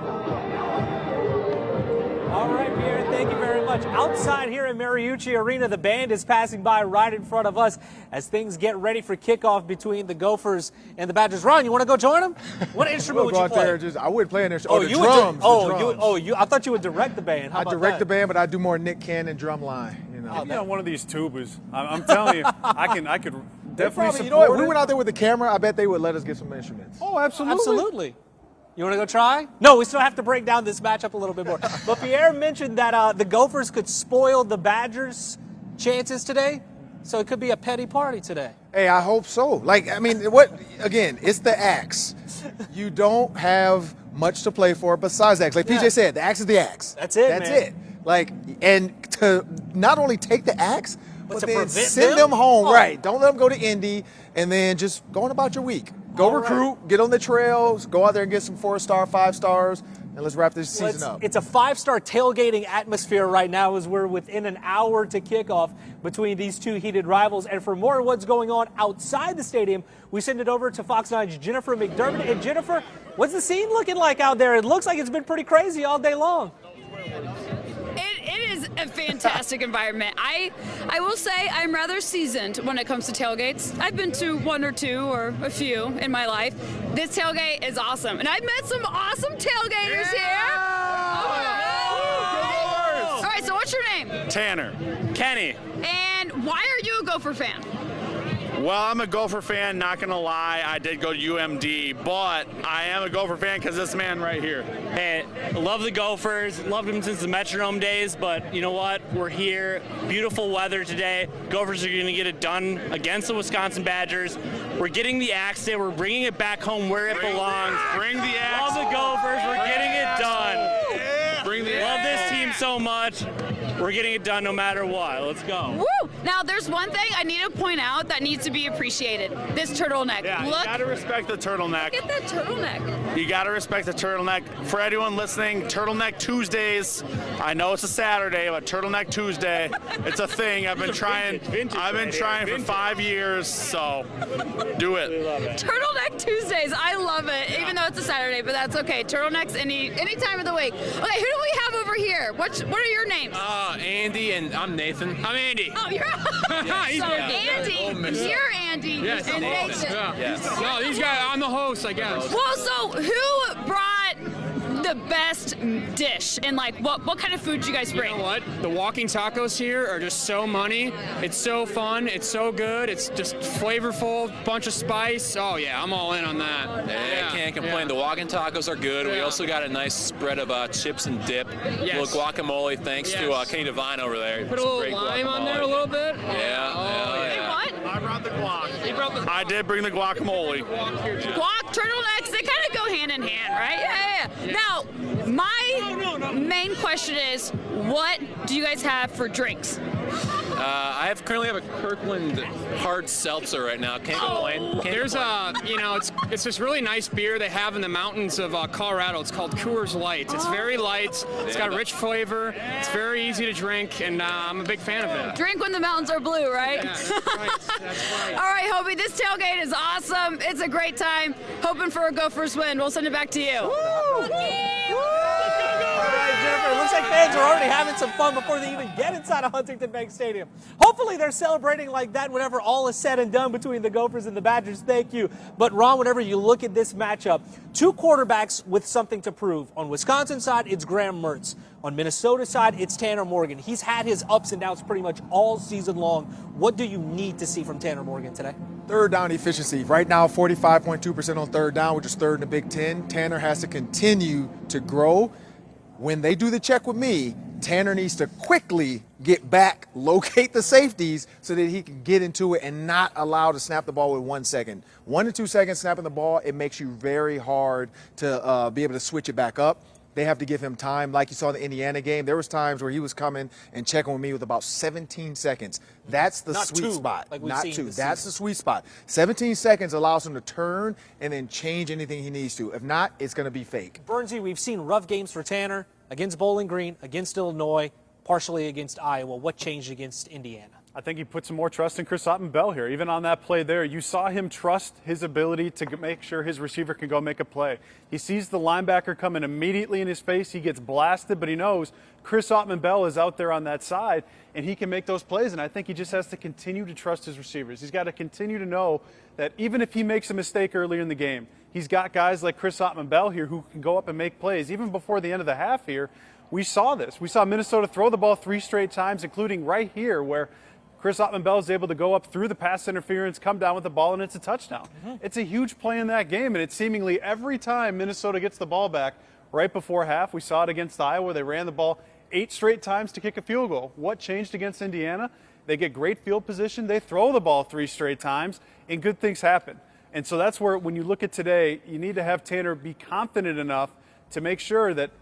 All right, Pierre, thank you very much. Outside here at Mariucci Arena, the band is passing by right in front of us as things get ready for kickoff between the Gophers and the Badgers. Ron, you want to go join them? What instrument would you play? I would play an instrument. The drums. I thought you would direct the band. How I about direct that? the band, but I do more Nick Cannon drum line. You know, Get me on one of these tubas. I'm telling you, I could definitely support you know what? it. We went out there with the camera. I bet they would let us get some instruments. Oh, absolutely. Absolutely. You want to go try? No, we still have to break down this matchup a little bit more. But Pierre mentioned that the Gophers could spoil the Badgers' chances today, so it could be a petty party today. Hey, I hope so. Like, I mean, again, it's the Axe. You don't have much to play for besides the Axe. Like PJ said, the Axe is the Axe. That's it, That's man. it. Like, and to not only take the Axe, but to then prevent send them home. Right. Don't let them go to Indy and then just going about your week. Go recruit, get on the trails, go out there and get some 4-star, 5 stars, and let's wrap this season up. It's a 5-star tailgating atmosphere right now as we're within an hour to kickoff between these two heated rivals. And for more of what's going on outside the stadium, we send it over to Fox 9's Jennifer McDermott. And Jennifer, what's the scene looking like out there? It looks like it's been pretty crazy all day long. It is a fantastic environment. I will say I'm rather seasoned when it comes to tailgates. I've been to one or two or a few in my life. This tailgate is awesome, and I've met some awesome tailgaters here. All right, so what's your name? Tanner. Kenny. And why are you a Gopher fan? Well, I'm a Gopher fan, not going to lie. I did go to UMD, but I am a Gopher fan because this man right here. Hey, love the Gophers. Loved them since the Metronome days, but you know what? We're here. Beautiful weather today. Gophers are going to get it done against the Wisconsin Badgers. We're getting the axe today. We're bringing it back home where it belongs. Bring the axe. Love the Gophers. We're getting it done. Yeah. Bring the Love this team so much. We're getting it done no matter what. Let's go. Woo! Now, there's one thing I need to point out that needs to be appreciated. This turtleneck. Yeah, Look, you got to respect the turtleneck. Look at that turtleneck. You got to respect the turtleneck. For anyone listening, Turtleneck Tuesdays. I know it's a Saturday, but Turtleneck Tuesday, it's a thing. I've been trying for 5 years, so do it. Turtleneck Tuesdays. I love it, even though it's a Saturday, but that's okay. Turtlenecks any time of the week. Okay, who do we have over here? What are your names? Andy, and I'm Nathan. I'm Andy. Oh, you're Andy. You're Andy. Yes, and I'm Nathan. Yeah. No, these guys, I'm the host, I guess. Well, so who brought the best dish, and like what kind of food do you guys bring? You know what? The walking tacos here are just so money. It's so fun. It's so good. It's just flavorful, bunch of spice. Oh yeah, I'm all in on that. Yeah, can't complain. The walking tacos are good. We also got a nice spread of chips and dip. Yes. A little guacamole, thanks to Kenny Devine over there. Put a little lime on there a little bit. Yeah. What? I brought the guac. I did bring the guacamole. Guac, turtlenecks, they kind of go hand in hand, right? Yeah. Now, my main question is, what do you guys have for drinks? I currently have a Kirkland hard seltzer right now. Can't complain. There's it's this really nice beer they have in the mountains of Colorado. It's called Coors Light. It's very light. It's got a rich flavor. It's very easy to drink, and I'm a big fan of it. Drink when the mountains are blue, right? Yeah, that's right. All right, Hobie, this tailgate is awesome. It's a great time. Hoping for a Gophers win. We'll send it back to you. All right, Jennifer, it looks like fans are already having some fun before they even get inside of Huntington Bank Stadium. Hopefully they're celebrating like that whenever all is said and done between the Gophers and the Badgers. Thank you. But Ron, whenever you look at this matchup, two quarterbacks with something to prove. On Wisconsin side, it's Graham Mertz. On Minnesota side, it's Tanner Morgan. He's had his ups and downs pretty much all season long. What do you need to see from Tanner Morgan today? Third down efficiency. Right now, 45.2% on third down, which is third in the Big Ten. Tanner has to continue to grow. When they do the check with me, Tanner needs to quickly get back, locate the safeties so that he can get into it and not allow to snap the ball with 1 second. 1 to 2 seconds snapping the ball, it makes you very hard to be able to switch it back up. They have to give him time. Like you saw in the Indiana game, there was times where he was coming and checking with me with about 17 seconds. That's the sweet spot. Not two. That's the sweet spot. 17 seconds allows him to turn and then change anything he needs to. If not, it's going to be fake. Bernsey, we've seen rough games for Tanner against Bowling Green, against Illinois, partially against Iowa. What changed against Indiana? I think he put some more trust in Chris Otten-Bell here. Even on that play there, you saw him trust his ability to make sure his receiver can go make a play. He sees the linebacker coming immediately in his face. He gets blasted, but he knows Chris Otten-Bell is out there on that side, and he can make those plays. And I think he just has to continue to trust his receivers. He's got to continue to know that even if he makes a mistake earlier in the game, he's got guys like Chris Otten-Bell here who can go up and make plays. Even before the end of the half here, we saw this. We saw Minnesota throw the ball 3 straight times, including right here where Chris Otten-Bell is able to go up through the pass interference, come down with the ball, and it's a touchdown. It's a huge play in that game, and it's seemingly every time Minnesota gets the ball back right before half. We saw it against Iowa. They ran the ball 8 straight times to kick a field goal. What changed against Indiana? They get great field position. They throw the ball 3 straight times, and good things happen. And so that's where, when you look at today, you need to have Tanner be confident enough to make sure that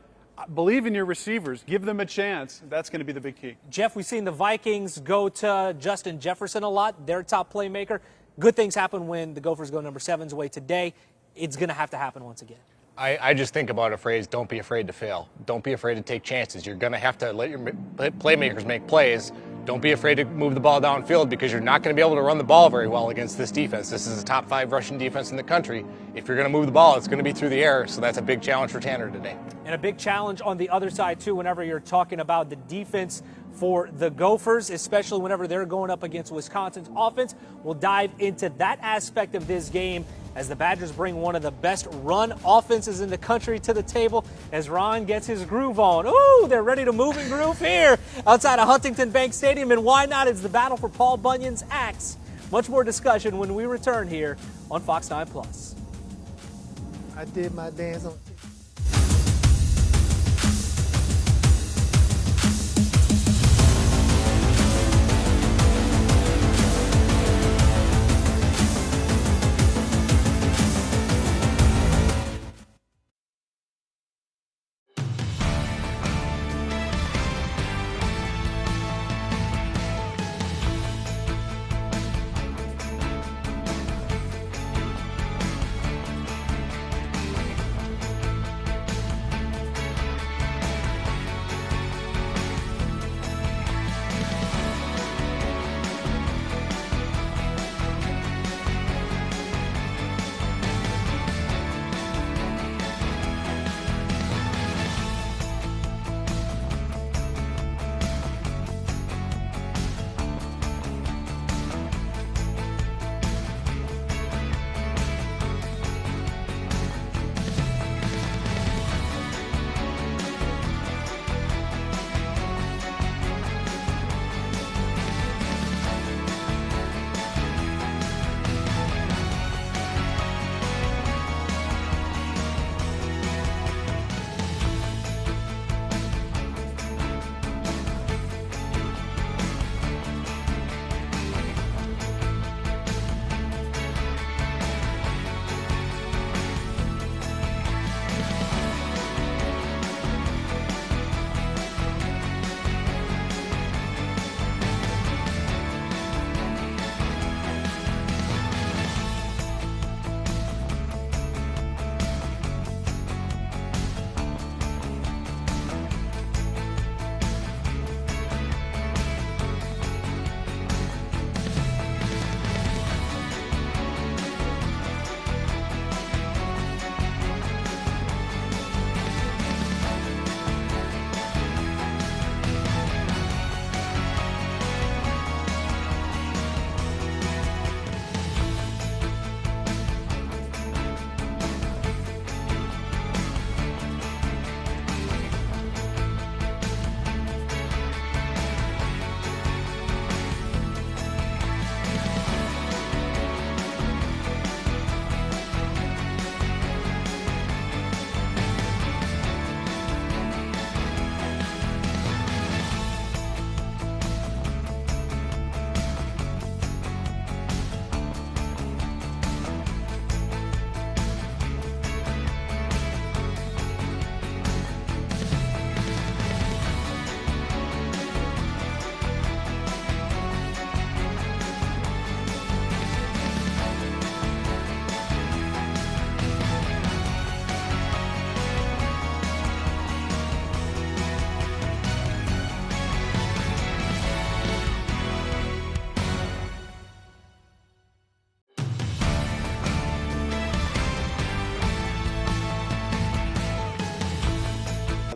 believe in your receivers. Give them a chance. That's going to be the big key. Jeff, we've seen the Vikings go to Justin Jefferson a lot, their top playmaker. good things happen when the Gophers go number 7's way today. It's going to have to happen once again. I just think about a phrase, don't be afraid to fail. Don't be afraid to take chances. You're going to have to let your playmakers make plays. Don't be afraid to move the ball downfield because you're not going to be able to run the ball very well against this defense. This is a top 5 rushing defense in the country. If you're going to move the ball, it's going to be through the air, so that's a big challenge for Tanner today. And a big challenge on the other side, too, whenever you're talking about the defense for the Gophers, especially whenever they're going up against Wisconsin's offense. We'll dive into that aspect of this game as the Badgers bring one of the best run offenses in the country to the table as Ron gets his groove on. Ooh, they're ready to move and groove here outside of Huntington Bank Stadium, and why not? It's the battle for Paul Bunyan's axe. Much more discussion when we return here on Fox 9 Plus. I did my dance on.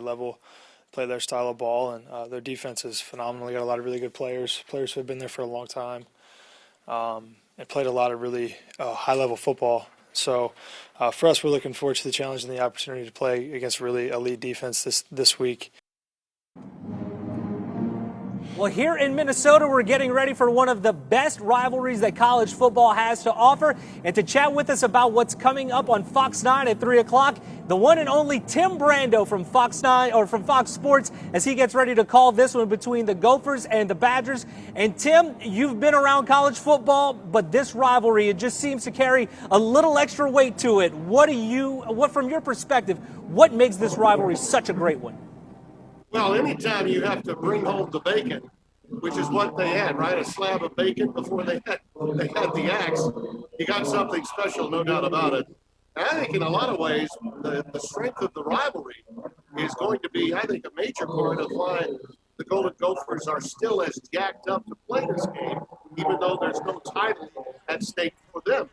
Level, play their style of ball, and their defense is phenomenal. They got a lot of really good players who have been there for a long time, and played a lot of really high-level football. So for us, we're looking forward to the challenge and the opportunity to play against really elite defense this week. Well, here in Minnesota, we're getting ready for one of the best rivalries that college football has to offer. And to chat with us about what's coming up on Fox 9 at 3 o'clock, the one and only Tim Brando from Fox 9 or from Fox Sports as he gets ready to call this one between the Gophers and the Badgers. And Tim, you've been around college football, but this rivalry, it just seems to carry a little extra weight to it. What from your perspective, what makes this rivalry such a great one? Well, anytime you have to bring home the bacon, which is what they had, right? A slab of bacon before they had the axe. You got something special, no doubt about it. And I think in a lot of ways, the strength of the rivalry is going to be, I think, a major part of why the Golden Gophers are still as jacked up to play this game, even though there's no title at stake for them.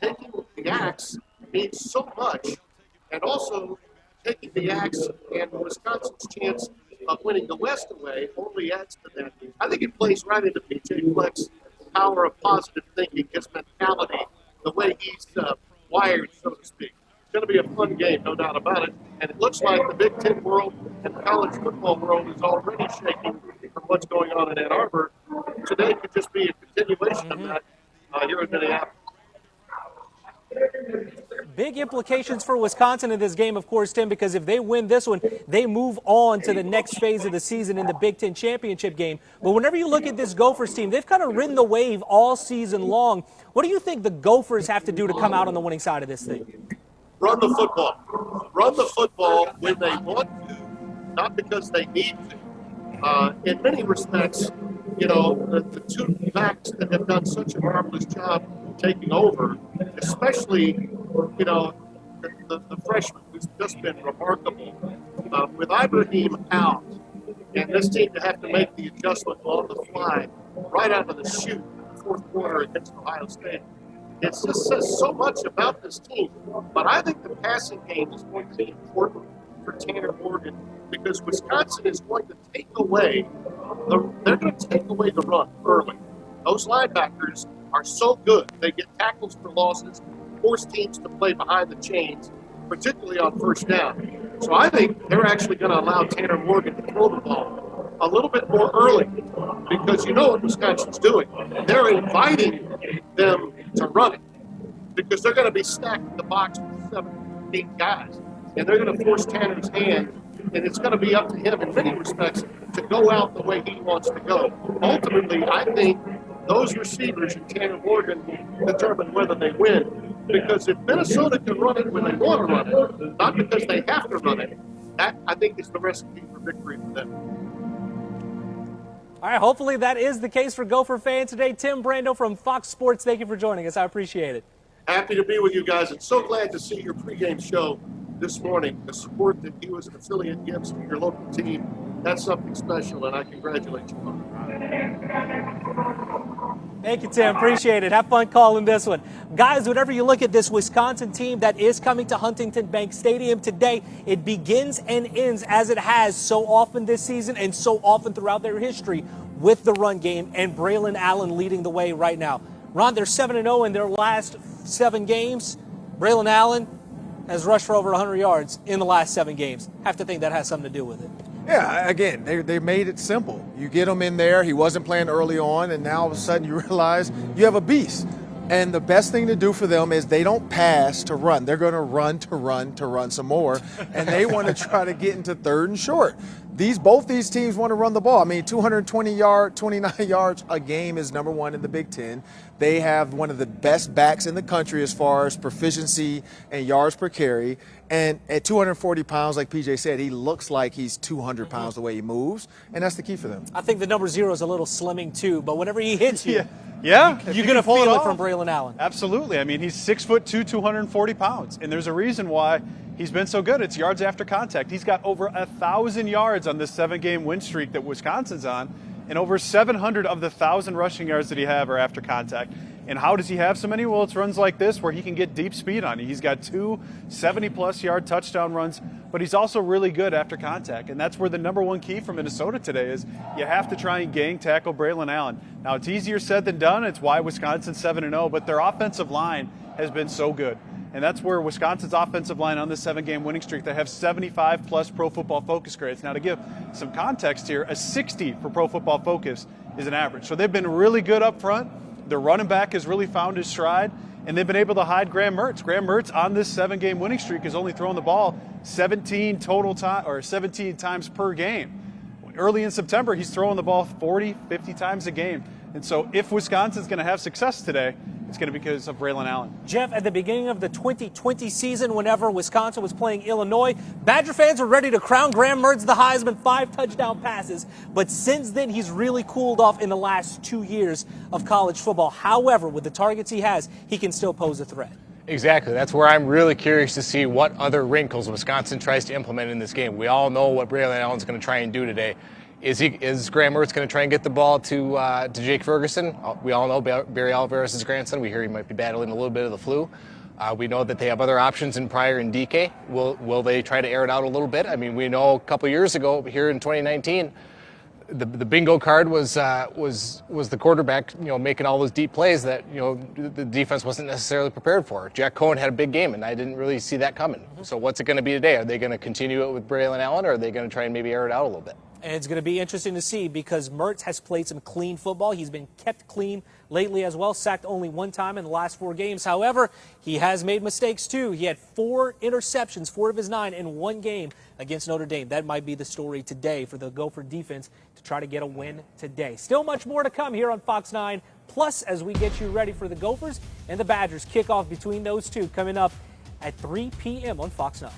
Taking the axe means so much, and also taking the axe and Wisconsin's chance of winning the West away only adds to that. I think it plays right into P.J. Fleck's power of positive thinking, his mentality, the way he's wired, so to speak. It's going to be a fun game, no doubt about it. And it looks like the Big Ten world and the college football world is already shaking from what's going on in Ann Arbor. Today could just be a continuation of that here in Minneapolis. Big implications for Wisconsin in this game, of course, Tim, because if they win this one, they move on to the next phase of the season in the Big Ten championship game. But whenever you look at this Gophers team, they've kind of ridden the wave all season long. What do you think the Gophers have to do to come out on the winning side of this thing? Run the football. Run the football when they want to, not because they need to. In many respects, you know, the two backs that have done such a marvelous job taking over, especially, you know, the freshman who's just been remarkable. With Ibrahim out, and this team to have to make the adjustment on the fly right out of the chute in the fourth quarter against Ohio State. It just says so much about this team. But I think the passing game is going to be important for Tanner Morgan because Wisconsin is going to take away they're going to take away the run early. Those linebackers are so good. They get tackles for losses, force teams to play behind the chains, particularly on first down. So I think they're actually going to allow Tanner Morgan to throw the ball a little bit more early because you know what Wisconsin's doing. They're inviting them to run it because they're going to be stacked in the box with 7, 8 guys. And they're going to force Tanner's hand, and it's going to be up to him in many respects to go out the way he wants to go. Ultimately, I think those receivers and Tanner Morgan determine whether they win. Because if Minnesota can run it when they want to run it, not because they have to run it, that, I think, is the recipe for victory for them. All right, hopefully that is the case for Gopher fans today. Tim Brando from Fox Sports, thank you for joining us. I appreciate it. Happy to be with you guys, and so glad to see your pregame show this morning. The support that you as an affiliate gives to your local team, that's something special, and I congratulate you on it. Thank you, Tim. Appreciate it. Have fun calling this one. Guys, whenever you look at this Wisconsin team that is coming to Huntington Bank Stadium today, it begins and ends as it has so often this season and so often throughout their history with the run game and Braylon Allen leading the way right now. Ron, they're 7-0 in their last 7 games. Braylon Allen has rushed for over 100 yards in the last 7 games. Have to think that has something to do with it. Yeah, again, they made it simple. You get him in there. He wasn't playing early on, and now all of a sudden you realize you have a beast. And the best thing to do for them is they don't pass to run. They're going to run some more, and they want to try to get into 3rd and short. Both these teams want to run the ball. I mean, 29 yards a game is number 1 in the Big Ten. They have one of the best backs in the country as far as proficiency and yards per carry. And at 240 pounds, like PJ said, he looks like he's 200 pounds the way he moves, and that's the key for them. I think the number 0 is a little slimming too, but whenever he hits you, yeah, you're going to feel it from Braylon Allen. Absolutely. I mean, he's 6'2", 240 pounds, and there's a reason why he's been so good. It's yards after contact. He's got over 1,000 yards on this 7-game win streak that Wisconsin's on, and over 700 of the 1,000 rushing yards that he have are after contact. And how does he have so many? Well, it's runs like this where he can get deep speed on you. He's got 2 70-plus yard touchdown runs, but he's also really good after contact. And that's where the number 1 key for Minnesota today is you have to try and gang tackle Braylon Allen. Now, it's easier said than done. It's why Wisconsin's 7-0, but their offensive line has been so good. And that's where Wisconsin's offensive line on this 7-game winning streak, they have 75-plus Pro Football Focus grades. Now, to give some context here, a 60 for Pro Football Focus is an average. So they've been really good up front. Their running back has really found his stride, and they've been able to hide Graham Mertz. Graham Mertz on this 7-game winning streak has only thrown the ball 17 times per game. Early in September, he's throwing the ball 40, 50 times a game. And so if Wisconsin's going to have success today, it's going to be because of Braylon Allen. Jeff, at the beginning of the 2020 season, whenever Wisconsin was playing Illinois, Badger fans were ready to crown Graham Mertz the Heisman, 5 touchdown passes. But since then, he's really cooled off in the last 2 years of college football. However, with the targets he has, he can still pose a threat. Exactly. That's where I'm really curious to see what other wrinkles Wisconsin tries to implement in this game. We all know what Braylon Allen's going to try and do today. Is Graham Mertz going to try and get the ball to Jake Ferguson? We all know Barry Alvarez's grandson. We hear he might be battling a little bit of the flu. We know that they have other options in Pryor and DK. Will they try to air it out a little bit? I mean, we know a couple years ago here in 2019, the bingo card was the quarterback, making all those deep plays that, the defense wasn't necessarily prepared for. Jack Cohen had a big game, and I didn't really see that coming. So what's it going to be today? Are they going to continue it with Braylon Allen, or are they going to try and maybe air it out a little bit? And it's going to be interesting to see because Mertz has played some clean football. He's been kept clean lately as well, sacked only 1 time in the last 4 games. However, he has made mistakes too. He had 4 interceptions, 4 of his 9 in 1 game against Notre Dame. That might be the story today for the Gopher defense to try to get a win today. Still much more to come here on Fox 9. Plus, as we get you ready for the Gophers and the Badgers kickoff between those two coming up at 3 p.m. on Fox 9.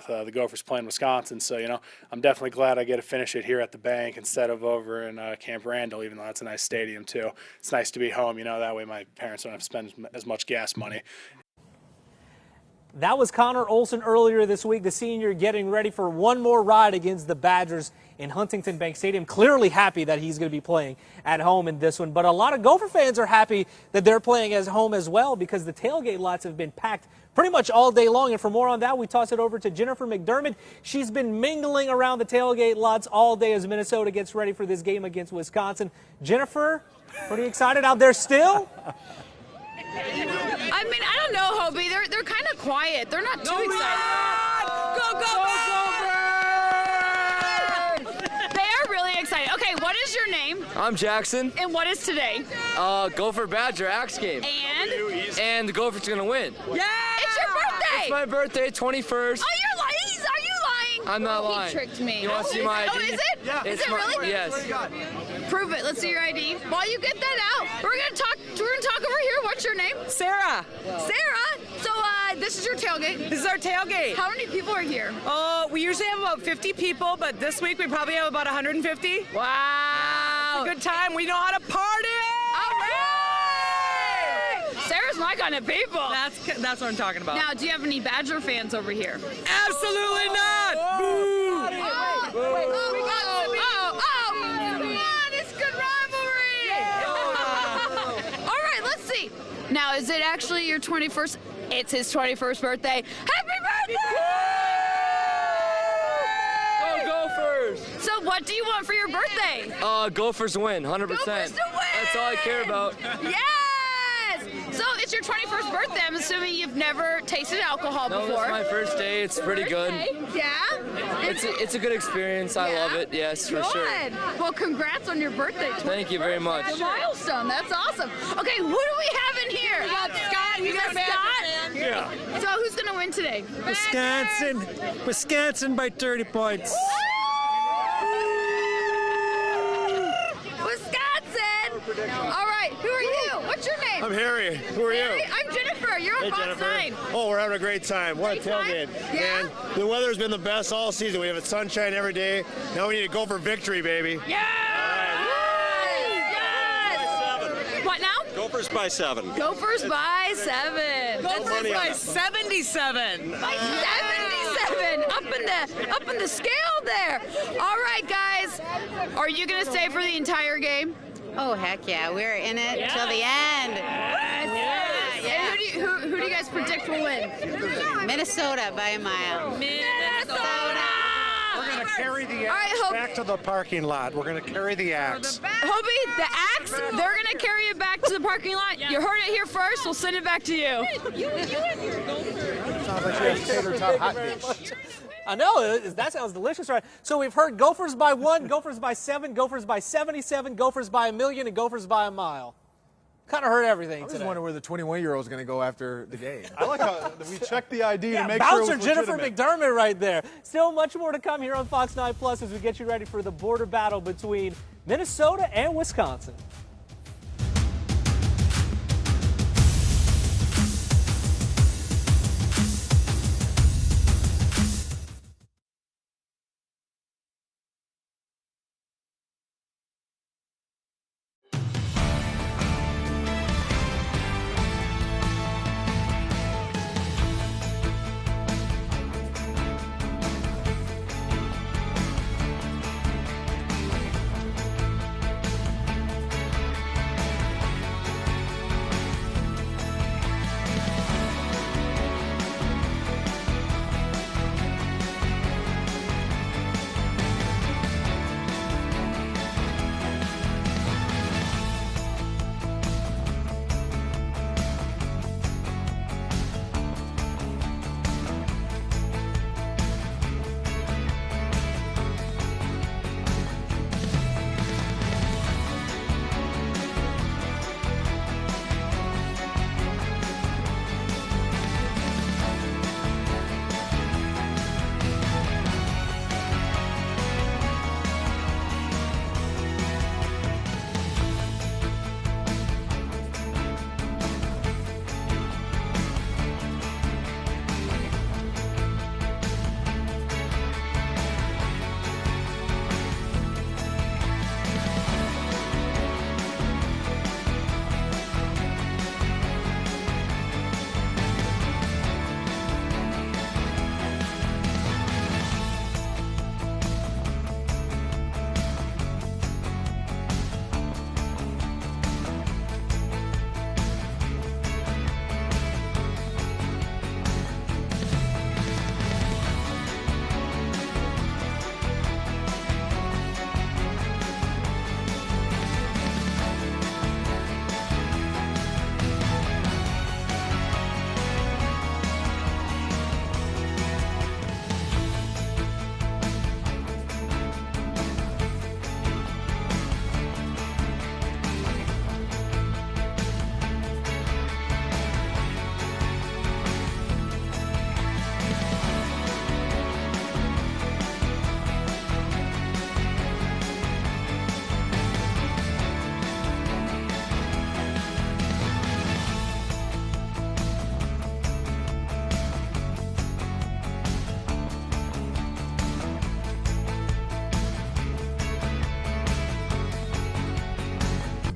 with the Gophers playing Wisconsin. So, you know, I'm definitely glad I get to finish it here at the bank instead of over in Camp Randall, even though that's a nice stadium too. It's nice to be home, you know, that way my parents don't have to spend as much gas money. That was Connor Olson earlier this week, the senior getting ready for one more ride against the Badgers in Huntington Bank Stadium. Clearly happy that he's going to be playing at home in this one. But a lot of Gopher fans are happy that they're playing at home as well because the tailgate lots have been packed pretty much all day long. And for more on that, we toss it over to Jennifer McDermott. She's been mingling around the tailgate lots all day as Minnesota gets ready for this game against Wisconsin. Jennifer, pretty excited out there still? I mean, I don't know, Hobie. They're kind of quiet. They're not too excited. Go, Gophers! They are really excited. Okay, What is your name? I'm Jackson. And what is today? Gopher Badger Axe game. And the Gophers gonna win. Yeah! It's your birthday! It's my birthday, 21st. Oh, you're lying! Are you lying? I'm not lying. He tricked me. You want to see my ID? Oh, is it? Yeah. Is it really? Yes. Prove it. Let's see your ID. While you get that out, we're gonna talk over here. What's your name? Sarah. Sarah. So this is your tailgate. This is our tailgate. How many people are here? Oh, we usually have about 50 people, but this week we probably have about 150. Wow. It's a good time. We know how to party. All right. Sarah's my kind of people. That's what I'm talking about. Now, do you have any Badger fans over here? Absolutely not. Boo. Wait. It's good rivalry. All right, let's see. Now, is it actually your 21st? It's his 21st birthday. Happy birthday! Go Gophers! So what do you want for your birthday? Gophers win, 100%. Gophers to win! That's all I care about. Yes! So it's your 21st birthday. I'm assuming you've never tasted alcohol before. No, it's my first day. It's pretty good. Yeah? It's a good experience. I love it. Yes, for sure. Good. Well, congrats on your birthday. Thank you very much. A milestone. That's awesome. Okay, who do we have in here? We got Scott. You got Scott? Yeah. So who's going to win today? Wisconsin by 30 points. Wisconsin! All right, who are you? What's your name? I'm Harry. Who are Harry? you? I'm Jennifer. You're on Fox 9. Oh, we're having a great time. What a Great time? tailgate. Yeah? And the weather's been the best all season. We have sunshine every day. Now we need to go for victory, baby. Yes! What now? Gophers by 7. Gophers by 7. Gophers by 77. By 77. Up in the scale there. All right, guys. Are you going to stay for the entire game? Oh, heck yeah. We're in it till the end. Yes. And who do you guys predict will win? Minnesota by a mile. Minnesota! We're going to carry the axe back to the parking lot. We're going to carry the axe. Hobie, the axe, they're going to carry it back to the parking lot. You heard it here first. We'll send it back to you. Sounds like you have tater tot hot dish. I know, that sounds delicious, right? So we've heard Gophers by 1, Gophers by 7, Gophers by 77, Gophers by 1,000,000, and Gophers by a mile. Kind of heard everything I was today. wondering where the 21-year-old is going to go after the game. I like how we checked the ID to make Bouncer sure it was Jennifer legitimate. McDermott right there. Still much more to come here on Fox 9 Plus as we get you ready for the border battle between Minnesota and Wisconsin.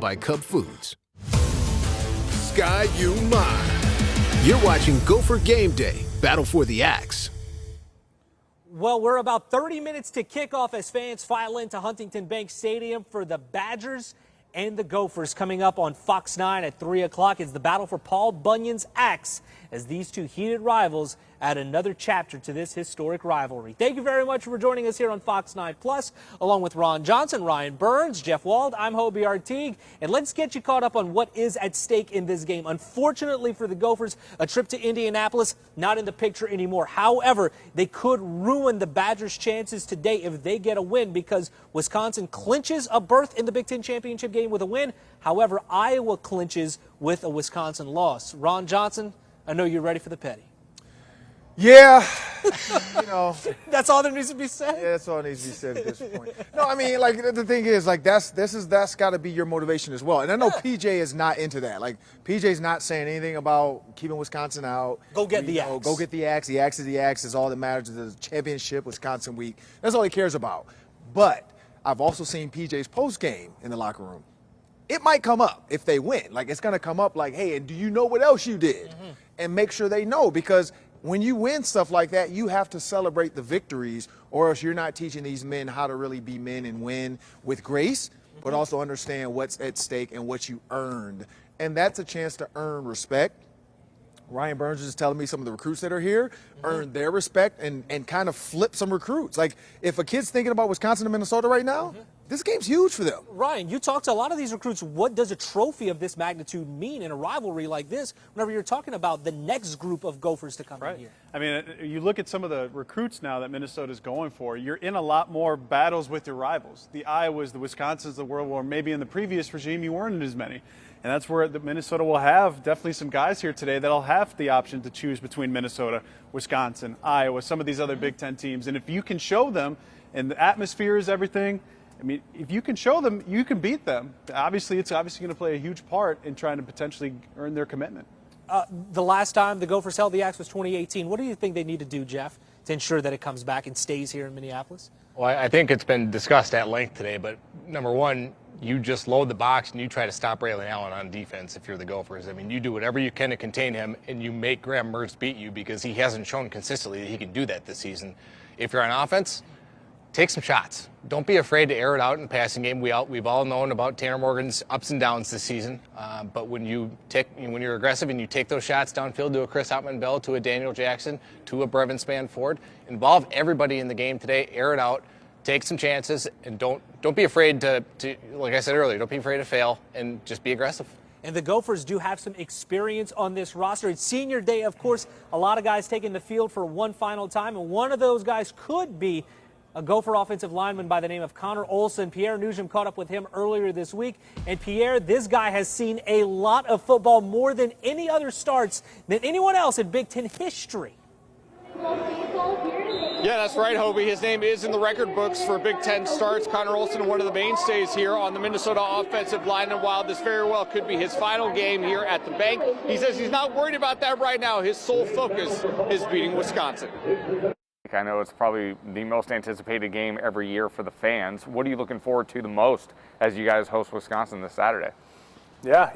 by Cub Foods. Sky You Mine. You're watching Gopher Game Day, Battle for the Axe. Well, we're about 30 minutes to kickoff as fans file into Huntington Bank Stadium for the Badgers and the Gophers. Coming up on Fox 9 at 3 o'clock is the battle for Paul Bunyan's axe as these two heated rivals add another chapter to this historic rivalry. Thank you very much for joining us here on Fox 9 Plus, along with Ron Johnson, Ryan Burns, Jeff Wald. I'm Hobie Artigue, and let's get you caught up on what is at stake in this game. Unfortunately for the Gophers, a trip to Indianapolis not in the picture anymore. However, they could ruin the Badgers' chances today if they get a win, because Wisconsin clinches a berth in the Big Ten championship game with a win. However, Iowa clinches with a Wisconsin loss. Ron Johnson, I know you're ready for the petty. Yeah, you know. That's all that needs to be said? Yeah, that's all that needs to be said at this point. No, I mean, like, the thing is, like, that's got to be your motivation as well. And I know PJ is not into that. Like, PJ's not saying anything about keeping Wisconsin out. Go get the axe. Go get the axe. The axe is the axe. Is all that matters. The championship, Wisconsin week. That's all he cares about. But I've also seen PJ's post game in the locker room. It might come up if they win. Like, it's going to come up like, hey, and do you know what else you did? Mm-hmm. And make sure they know, because when you win stuff like that, you have to celebrate the victories, or else you're not teaching these men how to really be men and win with grace, but also understand what's at stake and what you earned. And that's a chance to earn respect. Ryan Burns is telling me some of the recruits that are here earn their respect and kind of flip some recruits. Like, if a kid's thinking about Wisconsin and Minnesota right now, this game's huge for them. Ryan, you talk to a lot of these recruits. What does a trophy of this magnitude mean in a rivalry like this whenever you're talking about the next group of Gophers to come in here? I mean, you look at some of the recruits now that Minnesota's going for, you're in a lot more battles with your rivals. The Iowas, the Wisconsins, the World War, maybe in the previous regime you weren't in as many. And that's where Minnesota will have definitely some guys here today that'll have the option to choose between Minnesota, Wisconsin, Iowa, some of these other Big Ten teams. And if you can show them, and the atmosphere is everything, I mean, if you can show them, you can beat them. Obviously, it's going to play a huge part in trying to potentially earn their commitment. The last time the Gophers held the axe was 2018. What do you think they need to do, Jeff, to ensure that it comes back and stays here in Minneapolis? Well, I think it's been discussed at length today, but number one, you just load the box and you try to stop Raylan Allen on defense if you're the Gophers. I mean, you do whatever you can to contain him, and you make Graham Mertz beat you, because he hasn't shown consistently that he can do that this season. If you're on offense, take some shots. Don't be afraid to air it out in the passing game. We've all known about Tanner Morgan's ups and downs this season, but when you're aggressive and you take those shots downfield to a Chris Outman-Bell, to a Daniel Jackson, to a Brevin Spann-Ford, involve everybody in the game today, air it out, take some chances, and don't be afraid to, like I said earlier, don't be afraid to fail, and just be aggressive. And the Gophers do have some experience on this roster. It's senior day, of course, a lot of guys taking the field for one final time, and one of those guys could be a Gopher offensive lineman by the name of Connor Olson. Pierre Nugent caught up with him earlier this week. And Pierre, this guy has seen a lot of football, more than any other starts than anyone else in Big Ten history. Yeah, that's right, Hobie. His name is in the record books for Big Ten starts. Connor Olson, one of the mainstays here on the Minnesota offensive line, and while this very well could be his final game here at the bank, he says he's not worried about that right now. His sole focus is beating Wisconsin. I know it's probably the most anticipated game every year for the fans. What are you looking forward to the most as you guys host Wisconsin this Saturday? Yeah,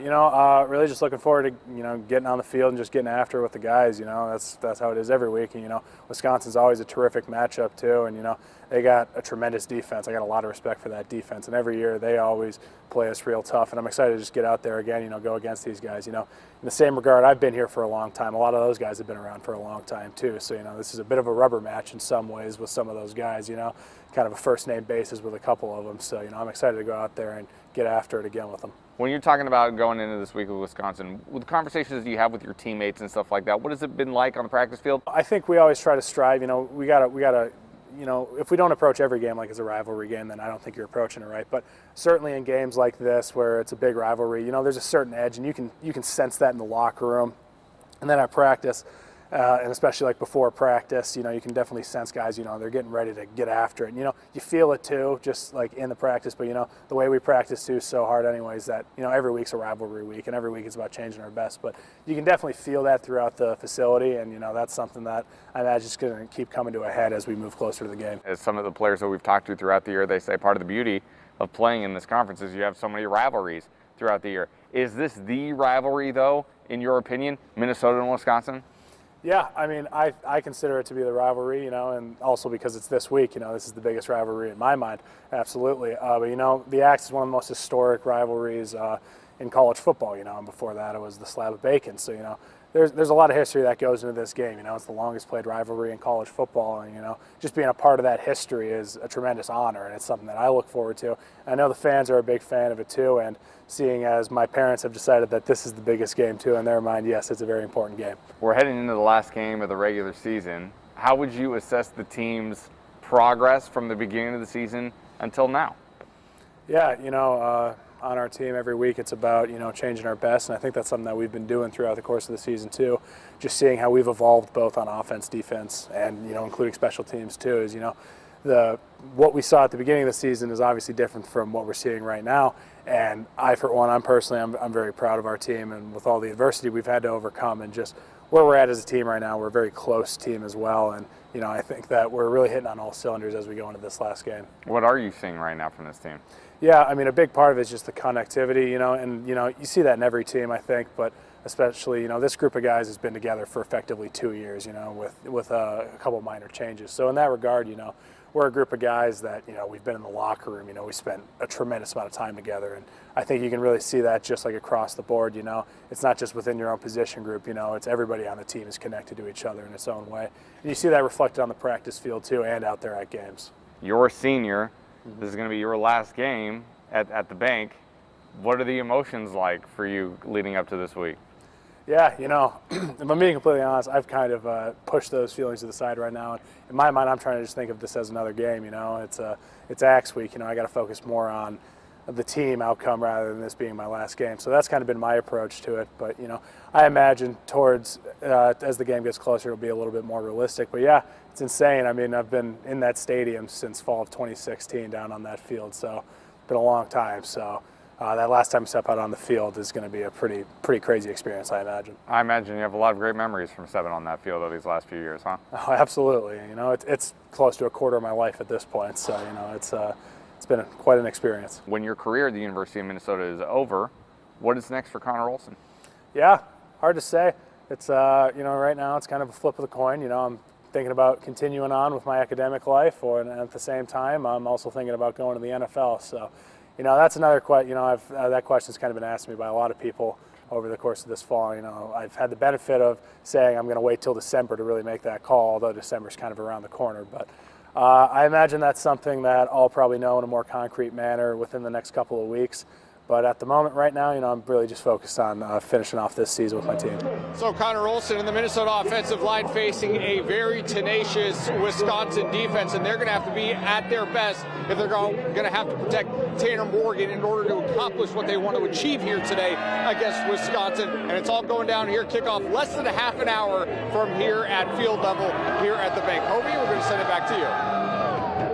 really just looking forward to, getting on the field and just getting after it with the guys. That's how it is every week. And, Wisconsin's always a terrific matchup too. And, they got a tremendous defense. I got a lot of respect for that defense. And every year they always play us real tough. And I'm excited to just get out there again, go against these guys. In the same regard, I've been here for a long time. A lot of those guys have been around for a long time too. So, this is a bit of a rubber match in some ways with some of those guys, kind of a first name basis with a couple of them. So, I'm excited to go out there and get after it again with them. When you're talking about going into this week with Wisconsin, with the conversations you have with your teammates and stuff like that, what has it been like on the practice field? I think we always try to strive. We gotta. If we don't approach every game like it's a rivalry game, then I don't think you're approaching it right. But certainly in games like this, where it's a big rivalry, there's a certain edge, and you can sense that in the locker room. And then at practice, and especially like before practice, you can definitely sense guys, they're getting ready to get after it. And, you feel it too, just like in the practice. But, the way we practice too so hard anyways that, every week's a rivalry week, and every week is about changing our best. But you can definitely feel that throughout the facility, and, that's something that I imagine is going to keep coming to a head as we move closer to the game. As some of the players that we've talked to throughout the year, they say part of the beauty of playing in this conference is you have so many rivalries throughout the year. Is this the rivalry, though, in your opinion, Minnesota and Wisconsin? Yeah, I mean, I consider it to be the rivalry, and also because it's this week, this is the biggest rivalry in my mind, absolutely. But, the Axe is one of the most historic rivalries in college football, and before that it was the slab of bacon. So, there's a lot of history that goes into this game. It's the longest played rivalry in college football, and just being a part of that history is a tremendous honor, and it's something that I look forward to. I know the fans are a big fan of it too, and seeing as my parents have decided that this is the biggest game too in their mind, yes, it's a very important game. We're heading into the last game of the regular season. How would you assess the team's progress from the beginning of the season until now? Yeah, on our team every week it's about changing our best, and I think that's something that we've been doing throughout the course of the season too. Just seeing how we've evolved both on offense, defense, and including special teams too. Is what we saw at the beginning of the season is obviously different from what we're seeing right now. And for one, I'm very proud of our team, and with all the adversity we've had to overcome, and just where we're at as a team right now, we're a very close team as well. And I think that we're really hitting on all cylinders as we go into this last game. What are you seeing right now from this team? Yeah, I mean, a big part of it is just the connectivity, and you see that in every team, I think, but especially, this group of guys has been together for effectively 2 years, with a couple minor changes. So in that regard, we're a group of guys that, we've been in the locker room, we spent a tremendous amount of time together, and I think you can really see that just like across the board, it's not just within your own position group, it's everybody on the team is connected to each other in its own way. And you see that reflected on the practice field too, and out there at games. You're a senior. This is going to be your last game at the bank. What are the emotions like for you leading up to this week? Yeah, if I'm being completely honest, I've kind of pushed those feelings to the side right now. In my mind, I'm trying to just think of this as another game. It's Axe week. I got to focus more on the team outcome rather than this being my last game. So that's kind of been my approach to it. But I imagine towards as the game gets closer, it'll be a little bit more realistic. But yeah, it's insane. I mean, I've been in that stadium since fall of 2016 down on that field. So it's been a long time. So. That last time I step out on the field is going to be a pretty crazy experience, I imagine. I imagine you have a lot of great memories from stepping on that field over these last few years, huh? Oh, absolutely. It's close to a quarter of my life at this point, so it's been quite an experience. When your career at the University of Minnesota is over, what is next for Connor Olson? Yeah, hard to say. It's right now it's kind of a flip of the coin. I'm thinking about continuing on with my academic life, and at the same time, I'm also thinking about going to the NFL. So. That's another question. That question's kind of been asked me by a lot of people over the course of this fall. I've had the benefit of saying I'm going to wait till December to really make that call, although December's kind of around the corner. But I imagine that's something that I'll probably know in a more concrete manner within the next couple of weeks. But at the moment, right now, I'm really just focused on finishing off this season with my team. So Connor Olson and the Minnesota offensive line facing a very tenacious Wisconsin defense, and they're going to have to be at their best if they're going to have to protect Tanner Morgan in order to accomplish what they want to achieve here today against Wisconsin. And it's all going down here. Kickoff less than a half an hour from here at field level here at the bank. Hobie, we're going to send it back to you.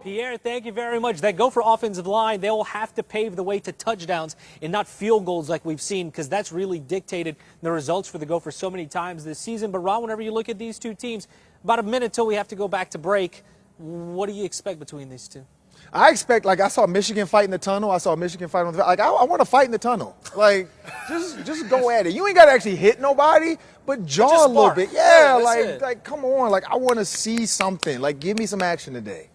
Pierre, thank you very much. That Gopher offensive line, they will have to pave the way to touchdowns and not field goals like we've seen, because that's really dictated the results for the Gophers so many times this season. But, Ron, whenever you look at these two teams, about a minute till we have to go back to break, what do you expect between these two? I expect, I saw Michigan fight in the tunnel. I saw Michigan fight on the I want to fight in the tunnel. Just go at it. You ain't got to actually hit nobody, but jaw a little bit. Yeah, come on. I want to see something. Give me some action today.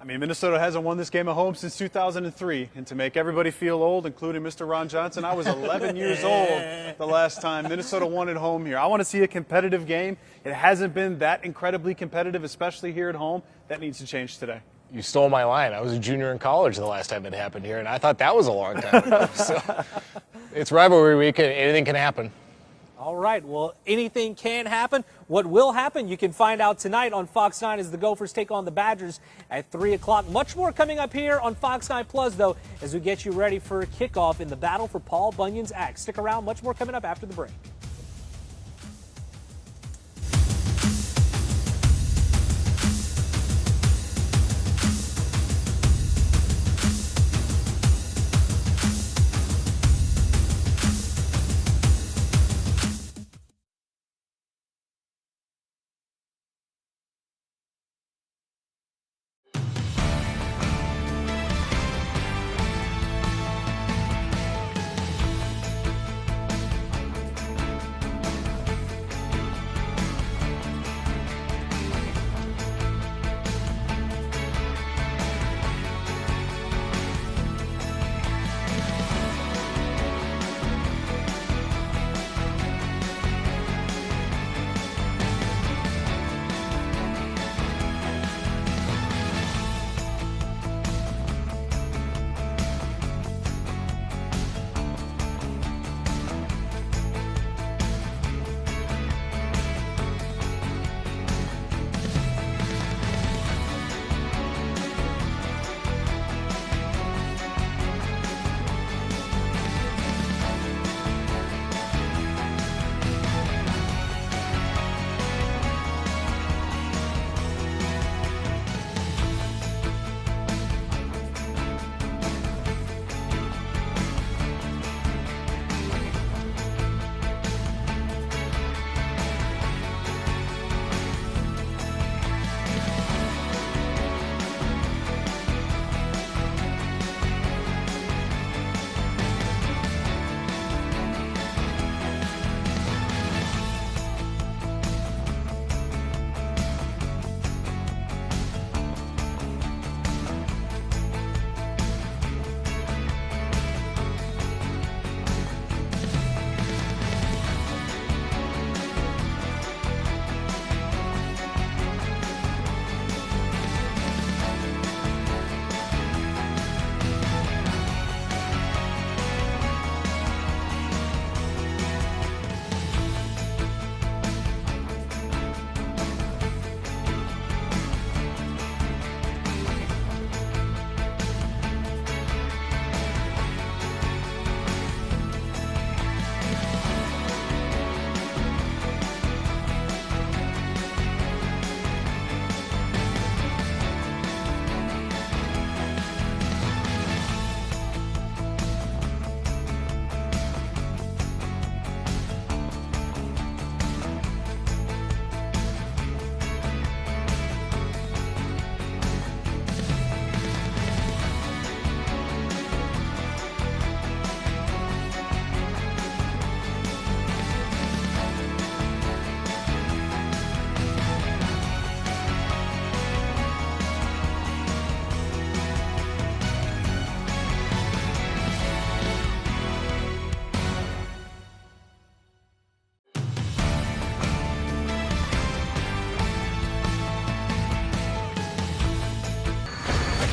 I mean, Minnesota hasn't won this game at home since 2003, and to make everybody feel old, including Mr. Ron Johnson, I was 11 years old the last time Minnesota won at home here. I want to see a competitive game. It hasn't been that incredibly competitive, especially here at home. That needs to change today. You stole my line. I was a junior in college the last time it happened here, and I thought that was a long time ago. So, it's rivalry week, and anything can happen. All right, well, anything can happen. What will happen, you can find out tonight on Fox 9 as the Gophers take on the Badgers at 3 o'clock. Much more coming up here on Fox 9 Plus, though, as we get you ready for a kickoff in the battle for Paul Bunyan's axe. Stick around, much more coming up after the break.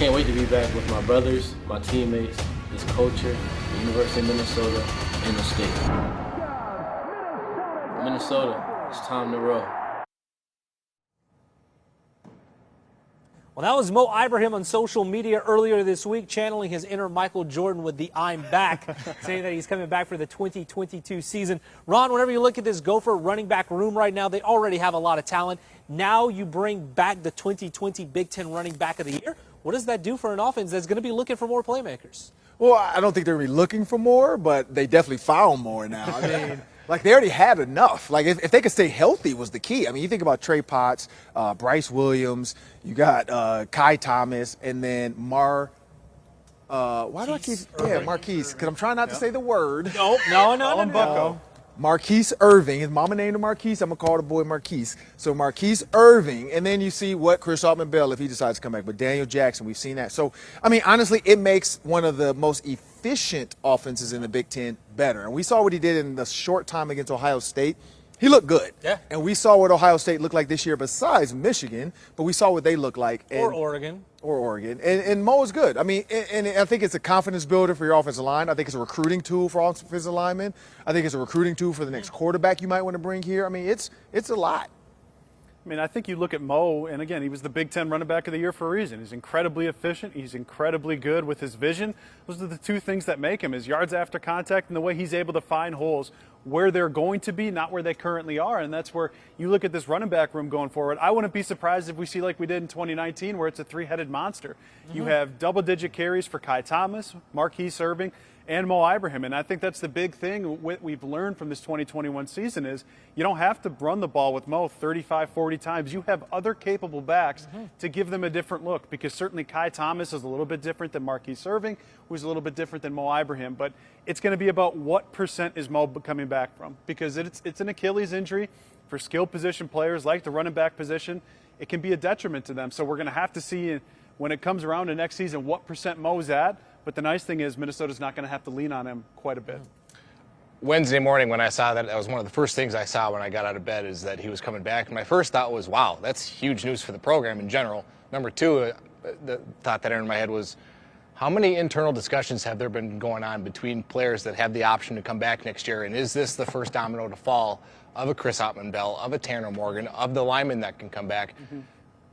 can't wait to be back with my brothers, my teammates, this culture, the University of Minnesota, and the state. Minnesota, it's time to roll. Well, that was Mo Ibrahim on social media earlier this week, channeling his inner Michael Jordan with the "I'm back," saying that he's coming back for the 2022 season. Ron, whenever you look at this Gopher running back room right now, they already have a lot of talent. Now you bring back the 2020 Big Ten running back of the year. What does that do for an offense that's going to be looking for more playmakers? Well, I don't think they're really looking for more, but they definitely found more now. I mean, like, they already had enough. Like, if they could stay healthy was the key. I mean, you think about Trey Potts, Bryce Williams, you got Kai Thomas, and then Marquise, because I'm trying not to say the word. No. Marquise Irving. His mama named him Marquise. I'm going to call the boy Marquise. So Marquise Irving, and then you see what Chris Altman-Bell, if he decides to come back. But Daniel Jackson, we've seen that. So, I mean, honestly, it makes one of the most efficient offenses in the Big Ten better. And we saw what he did in the short time against Ohio State. He looked good. Yeah. And we saw what Ohio State looked like this year besides Michigan, but we saw what they look like. Or Oregon. And Mo is good. I mean, and I think it's a confidence builder for your offensive line. I think it's a recruiting tool for offensive linemen. I think it's a recruiting tool for the next quarterback you might want to bring here. I mean, it's a lot. I mean, I think you look at Mo, and again, he was the Big Ten running back of the year for a reason. He's incredibly efficient. He's incredibly good with his vision. Those are the two things that make him, his yards after contact and the way he's able to find holes where they're going to be, not where they currently are. And that's where you look at this running back room going forward. I wouldn't be surprised if we see like we did in 2019 where it's a three-headed monster. Mm-hmm. You have double-digit carries for Kai Thomas, Marquise Irving, and Mo Ibrahim. And I think that's the big thing we've learned from this 2021 season is you don't have to run the ball with Mo 35, 40 times. You have other capable backs to give them a different look, because certainly Kai Thomas is a little bit different than Marquise Irving, who's a little bit different than Mo Ibrahim. But it's going to be about what percent is Mo coming back from, because it's an Achilles injury for skilled position players like the running back position. It can be a detriment to them. So we're going to have to see when it comes around to next season what percent Mo's at. But the nice thing is Minnesota's not going to have to lean on him quite a bit. Wednesday morning when I saw that, that was one of the first things I saw when I got out of bed, is that he was coming back. And my first thought was, wow, that's huge news for the program in general. Number two, the thought that entered my head was, how many internal discussions have there been going on between players that have the option to come back next year? And is this the first domino to fall of a Chris Altman-Bell, of a Tanner Morgan, of the linemen that can come back? Mm-hmm.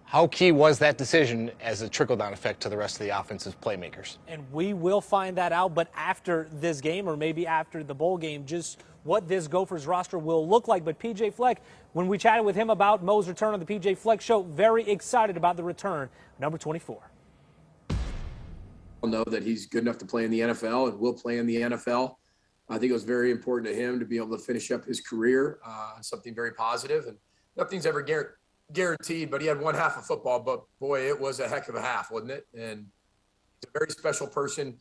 How key was that decision as a trickle-down effect to the rest of the offensive playmakers? And we will find that out, but after this game, or maybe after the bowl game, just what this Gophers roster will look like. But P.J. Fleck, when we chatted with him about Mo's return on the P.J. Fleck Show, very excited about the return, number 24. I'll know that he's good enough to play in the NFL and will play in the NFL. I think it was very important to him to be able to finish up his career on something very positive, and nothing's ever guaranteed, but he had one half of football, but boy, it was a heck of a half, wasn't it? And he's a very special person.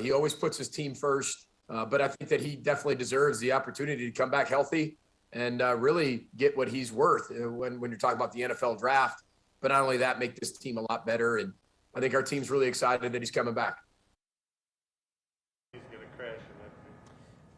He always puts his team first, but I think that he definitely deserves the opportunity to come back healthy and really get what he's worth when you're talking about the NFL draft. But not only that, make this team a lot better. And I think our team's really excited that he's coming back.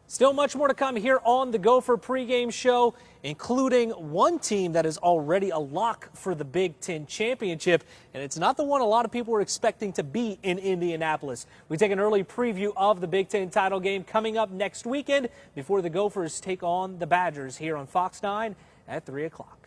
Still much more to come here on the Gopher pregame show, including one team that is already a lock for the Big Ten championship, and it's not the one a lot of people were expecting to be in Indianapolis. We take an early preview of the Big Ten title game coming up next weekend before the Gophers take on the Badgers here on Fox 9 at 3 o'clock.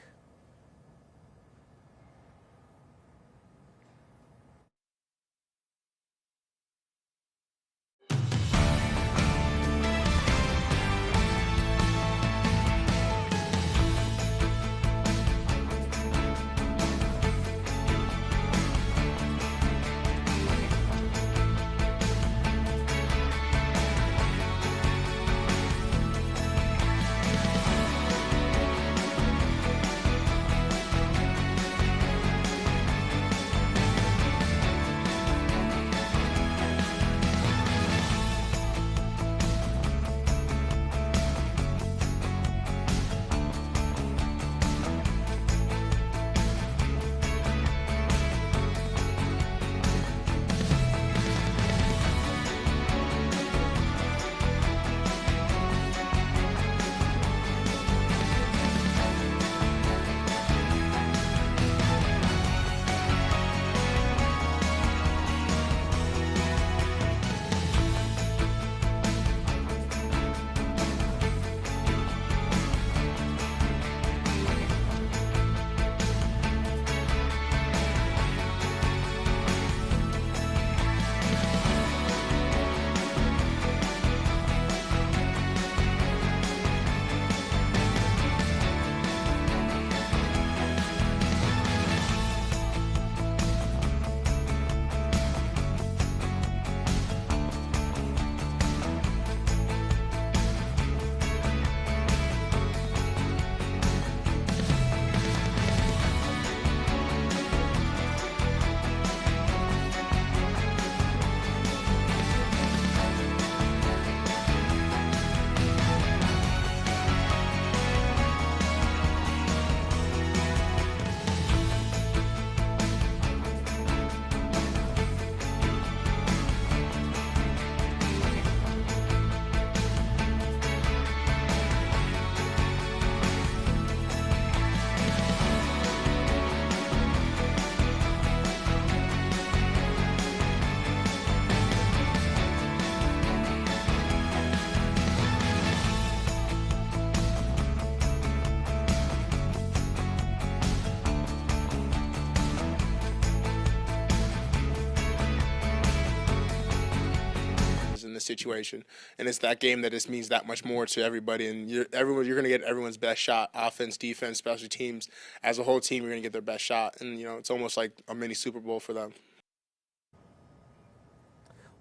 situation, and it's that game that just means that much more to everybody. And you're going to get everyone's best shot, offense, defense, special teams. As a whole team, you're going to get their best shot, and it's almost like a mini Super Bowl for them.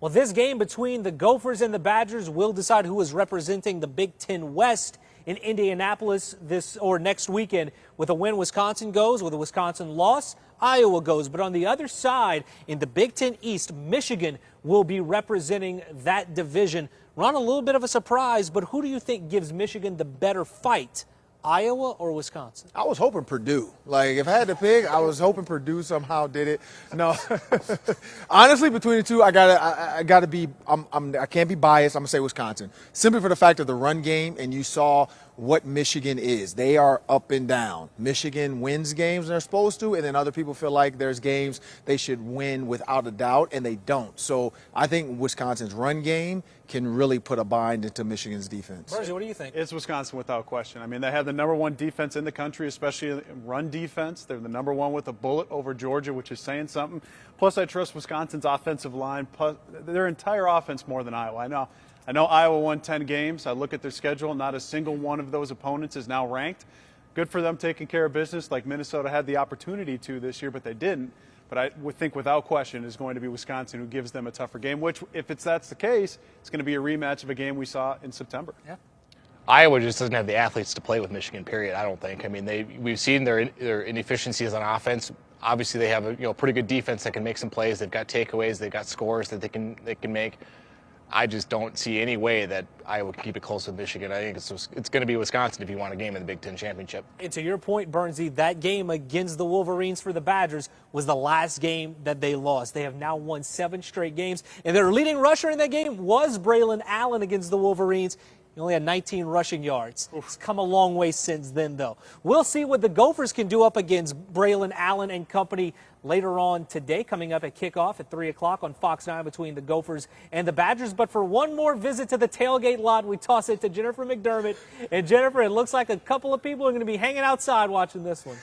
Well, this game between the Gophers and the Badgers will decide who is representing the Big Ten West in Indianapolis next weekend. With a win, Wisconsin goes. With a Wisconsin loss, Iowa goes. But on the other side, in the Big Ten East, Michigan will be representing that division. Ron, a little bit of a surprise, but who do you think gives Michigan the better fight, Iowa or Wisconsin? I was hoping Purdue. Like, if I had to pick, I was hoping Purdue somehow did it. No, honestly, between the two, I can't be biased. I'm gonna say Wisconsin, simply for the fact of the run game, and you saw what Michigan is. They are up and down. Michigan wins games when they're supposed to, and then other people feel like there's games they should win without a doubt, and they don't. So I think Wisconsin's run game can really put a bind into Michigan's defense. Bergie, what do you think? It's Wisconsin without question. I mean, they have the #1 defense in the country, especially run defense. They're the #1 with a bullet over Georgia, which is saying something. Plus, I trust Wisconsin's offensive line, plus their entire offense more than Iowa. I know Iowa won 10 games. I look at their schedule. Not a single one of those opponents is now ranked. Good for them taking care of business like Minnesota had the opportunity to this year, but they didn't. But I would think without question is going to be Wisconsin who gives them a tougher game, which, if that's the case, it's going to be a rematch of a game we saw in September. Yeah. Iowa just doesn't have the athletes to play with Michigan, period, I don't think. I mean, we've seen their inefficiencies on offense. Obviously, they have a pretty good defense that can make some plays. They've got takeaways. They've got scores that they can make. I just don't see any way that Iowa can keep it close with Michigan. I think it's going to be Wisconsin if you want a game in the Big Ten Championship. And to your point, Bernsey, that game against the Wolverines for the Badgers was the last game that they lost. They have now won 7 straight games, and their leading rusher in that game was Braylon Allen against the Wolverines. He only had 19 rushing yards. It's come a long way since then, though. We'll see what the Gophers can do up against Braylon Allen and company later on today, coming up at kickoff at 3 o'clock on Fox 9 between the Gophers and the Badgers. But for one more visit to the tailgate lot, we toss it to Jennifer McDermott. And Jennifer, it looks like a couple of people are going to be hanging outside watching this one.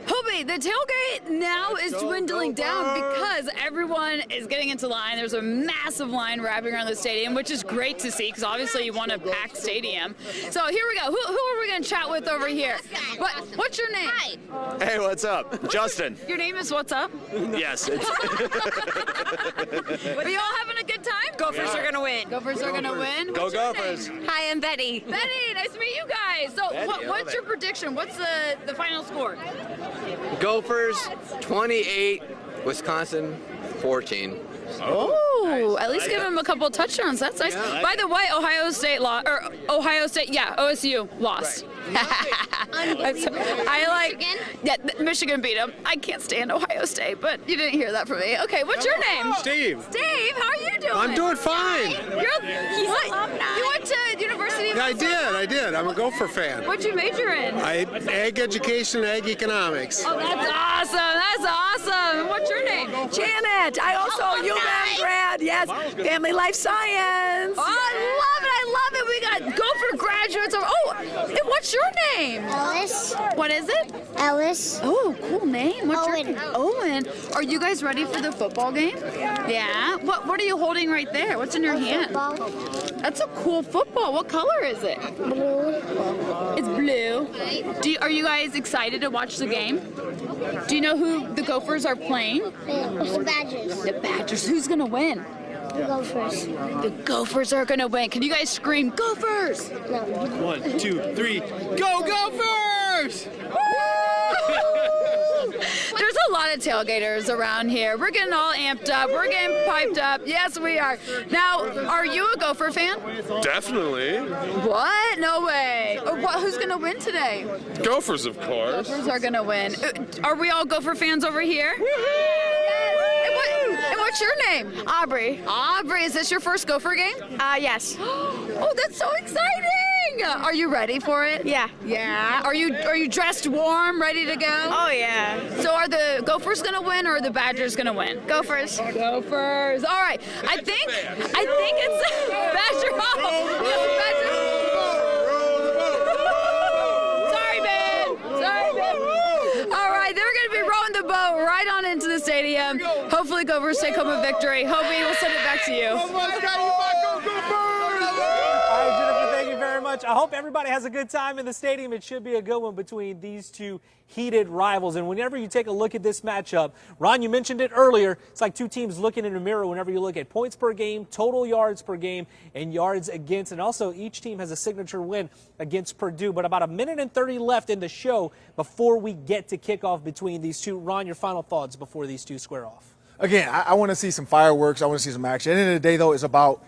Hobie, the tailgate now is dwindling down because everyone is getting into line. There's a massive line wrapping around the stadium, which is great to see because obviously you want a packed stadium. So here we go. Who are we going to chat with over here? What's your name? Hi. Hey, what's up? Justin. Your name is what's up? Yes. Are you all having a good time? Gophers are going to win. Gophers are going to win? Go What's your Gophers. name? Hi, I'm Betty. Betty, nice to meet you guys. So what's your prediction? What's the final score? Gophers 28, Wisconsin 14. Oh, at least give him a couple of touchdowns. That's nice. Yeah. By the way, OSU lost. Michigan beat them. I can't stand Ohio State, but you didn't hear that from me. Okay, what's your name? Steve. Steve, how are you doing? I'm doing fine. You went to University of Minnesota? I did. I'm a Gopher fan. What'd you major in? Ag education, ag economics. Oh, that's awesome. That's awesome. What's your name? Janet. I also UMass grad. Yes. Family Life Science. Oh, I love it. We got Gopher graduates. And what's your name? Ellis. What is it? Ellis. Oh, cool name. What's Owen. your name? Owen. Are you guys ready for the football game? Yeah. What are you holding right there? What's in your hand? Football. That's a cool football. What color is it? Blue. It's blue. Are you guys excited to watch the game? Do you know who the Gophers are playing? The Badgers. The Badgers. Who's going to win? The Gophers. The Gophers are going to win. Can you guys scream, Gophers? No. 1, 2, 3, go Gophers! There's a lot of tailgaters around here. We're getting all amped up. We're getting piped up. Yes, we are. Now, are you a Gopher fan? Definitely. What? No way. Who's going to win today? Gophers, of course. Gophers are going to win. Are we all Gopher fans over here? And what's your name? Aubrey. Aubrey, is this your first Gopher game? Yes. Oh, that's so exciting! Are you ready for it? Yeah. Yeah. Are you dressed warm, ready to go? Oh, yeah. So are the Gophers going to win or are the Badgers going to win? Gophers. Gophers. All right. I think it's Badger. Sorry, man. All right. They're going to be rowing the boat right on into the stadium. Hopefully Gophers take home a victory. Hobie, we'll send it back to you. All right, Jennifer, thank you very much. I hope everybody has a good time in the stadium. It should be a good one between these two heated rivals. And whenever you take a look at this matchup, Ron, you mentioned it earlier, it's like two teams looking in a mirror whenever you look at points per game, total yards per game, and yards against. And also each team has a signature win against Purdue. But about 1:30 left in the show before we get to kickoff between these two. Ron, your final thoughts before these two square off. Again, I want to see some fireworks. I want to see some action. At the end of the day, though, it's about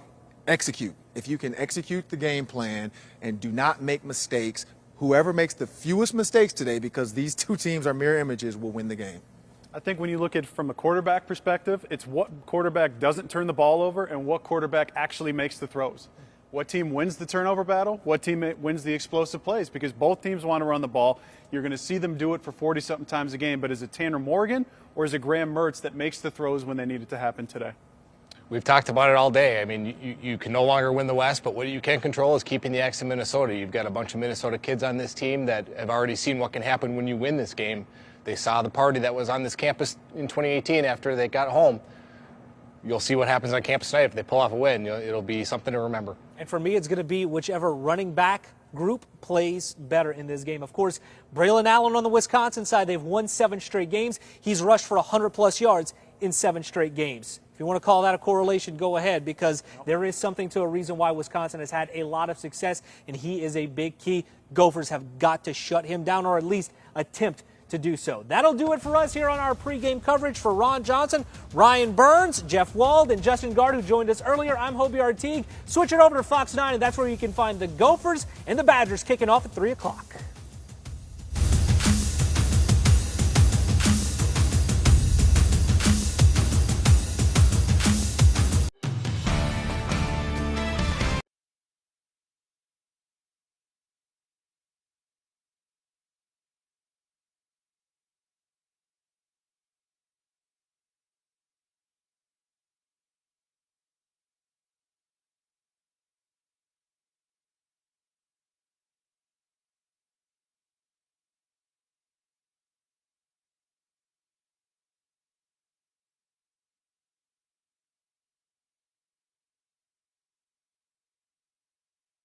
execute. If you can execute the game plan and do not make mistakes, whoever makes the fewest mistakes today, because these two teams are mirror images, will win the game. I think when you look at it from a quarterback perspective, it's what quarterback doesn't turn the ball over and what quarterback actually makes the throws. What team wins the turnover battle? What team wins the explosive plays? Because both teams want to run the ball. You're going to see them do it for 40-something times a game. But is it Tanner Morgan or is it Graham Mertz that makes the throws when they need it to happen today? We've talked about it all day. I mean, you can no longer win the West, but what you can control is keeping the X in Minnesota. You've got a bunch of Minnesota kids on this team that have already seen what can happen when you win this game. They saw the party that was on this campus in 2018 after they got home. You'll see what happens on campus tonight if they pull off a win. It'll be something to remember. And for me, it's going to be whichever running back group plays better in this game. Of course, Braylon Allen on the Wisconsin side, they've won 7 straight games. He's rushed for 100-plus yards in 7 straight games. If you want to call that a correlation, go ahead, because there is something to a reason why Wisconsin has had a lot of success, and he is a big key. Gophers have got to shut him down, or at least attempt to do so. That'll do it for us here on our pregame coverage. For Ron Johnson, Ryan Burns, Jeff Wald, and Justin Gard, who joined us earlier, I'm Hobie Artigue. Switch it over to Fox 9, and that's where you can find the Gophers and the Badgers kicking off at 3 o'clock.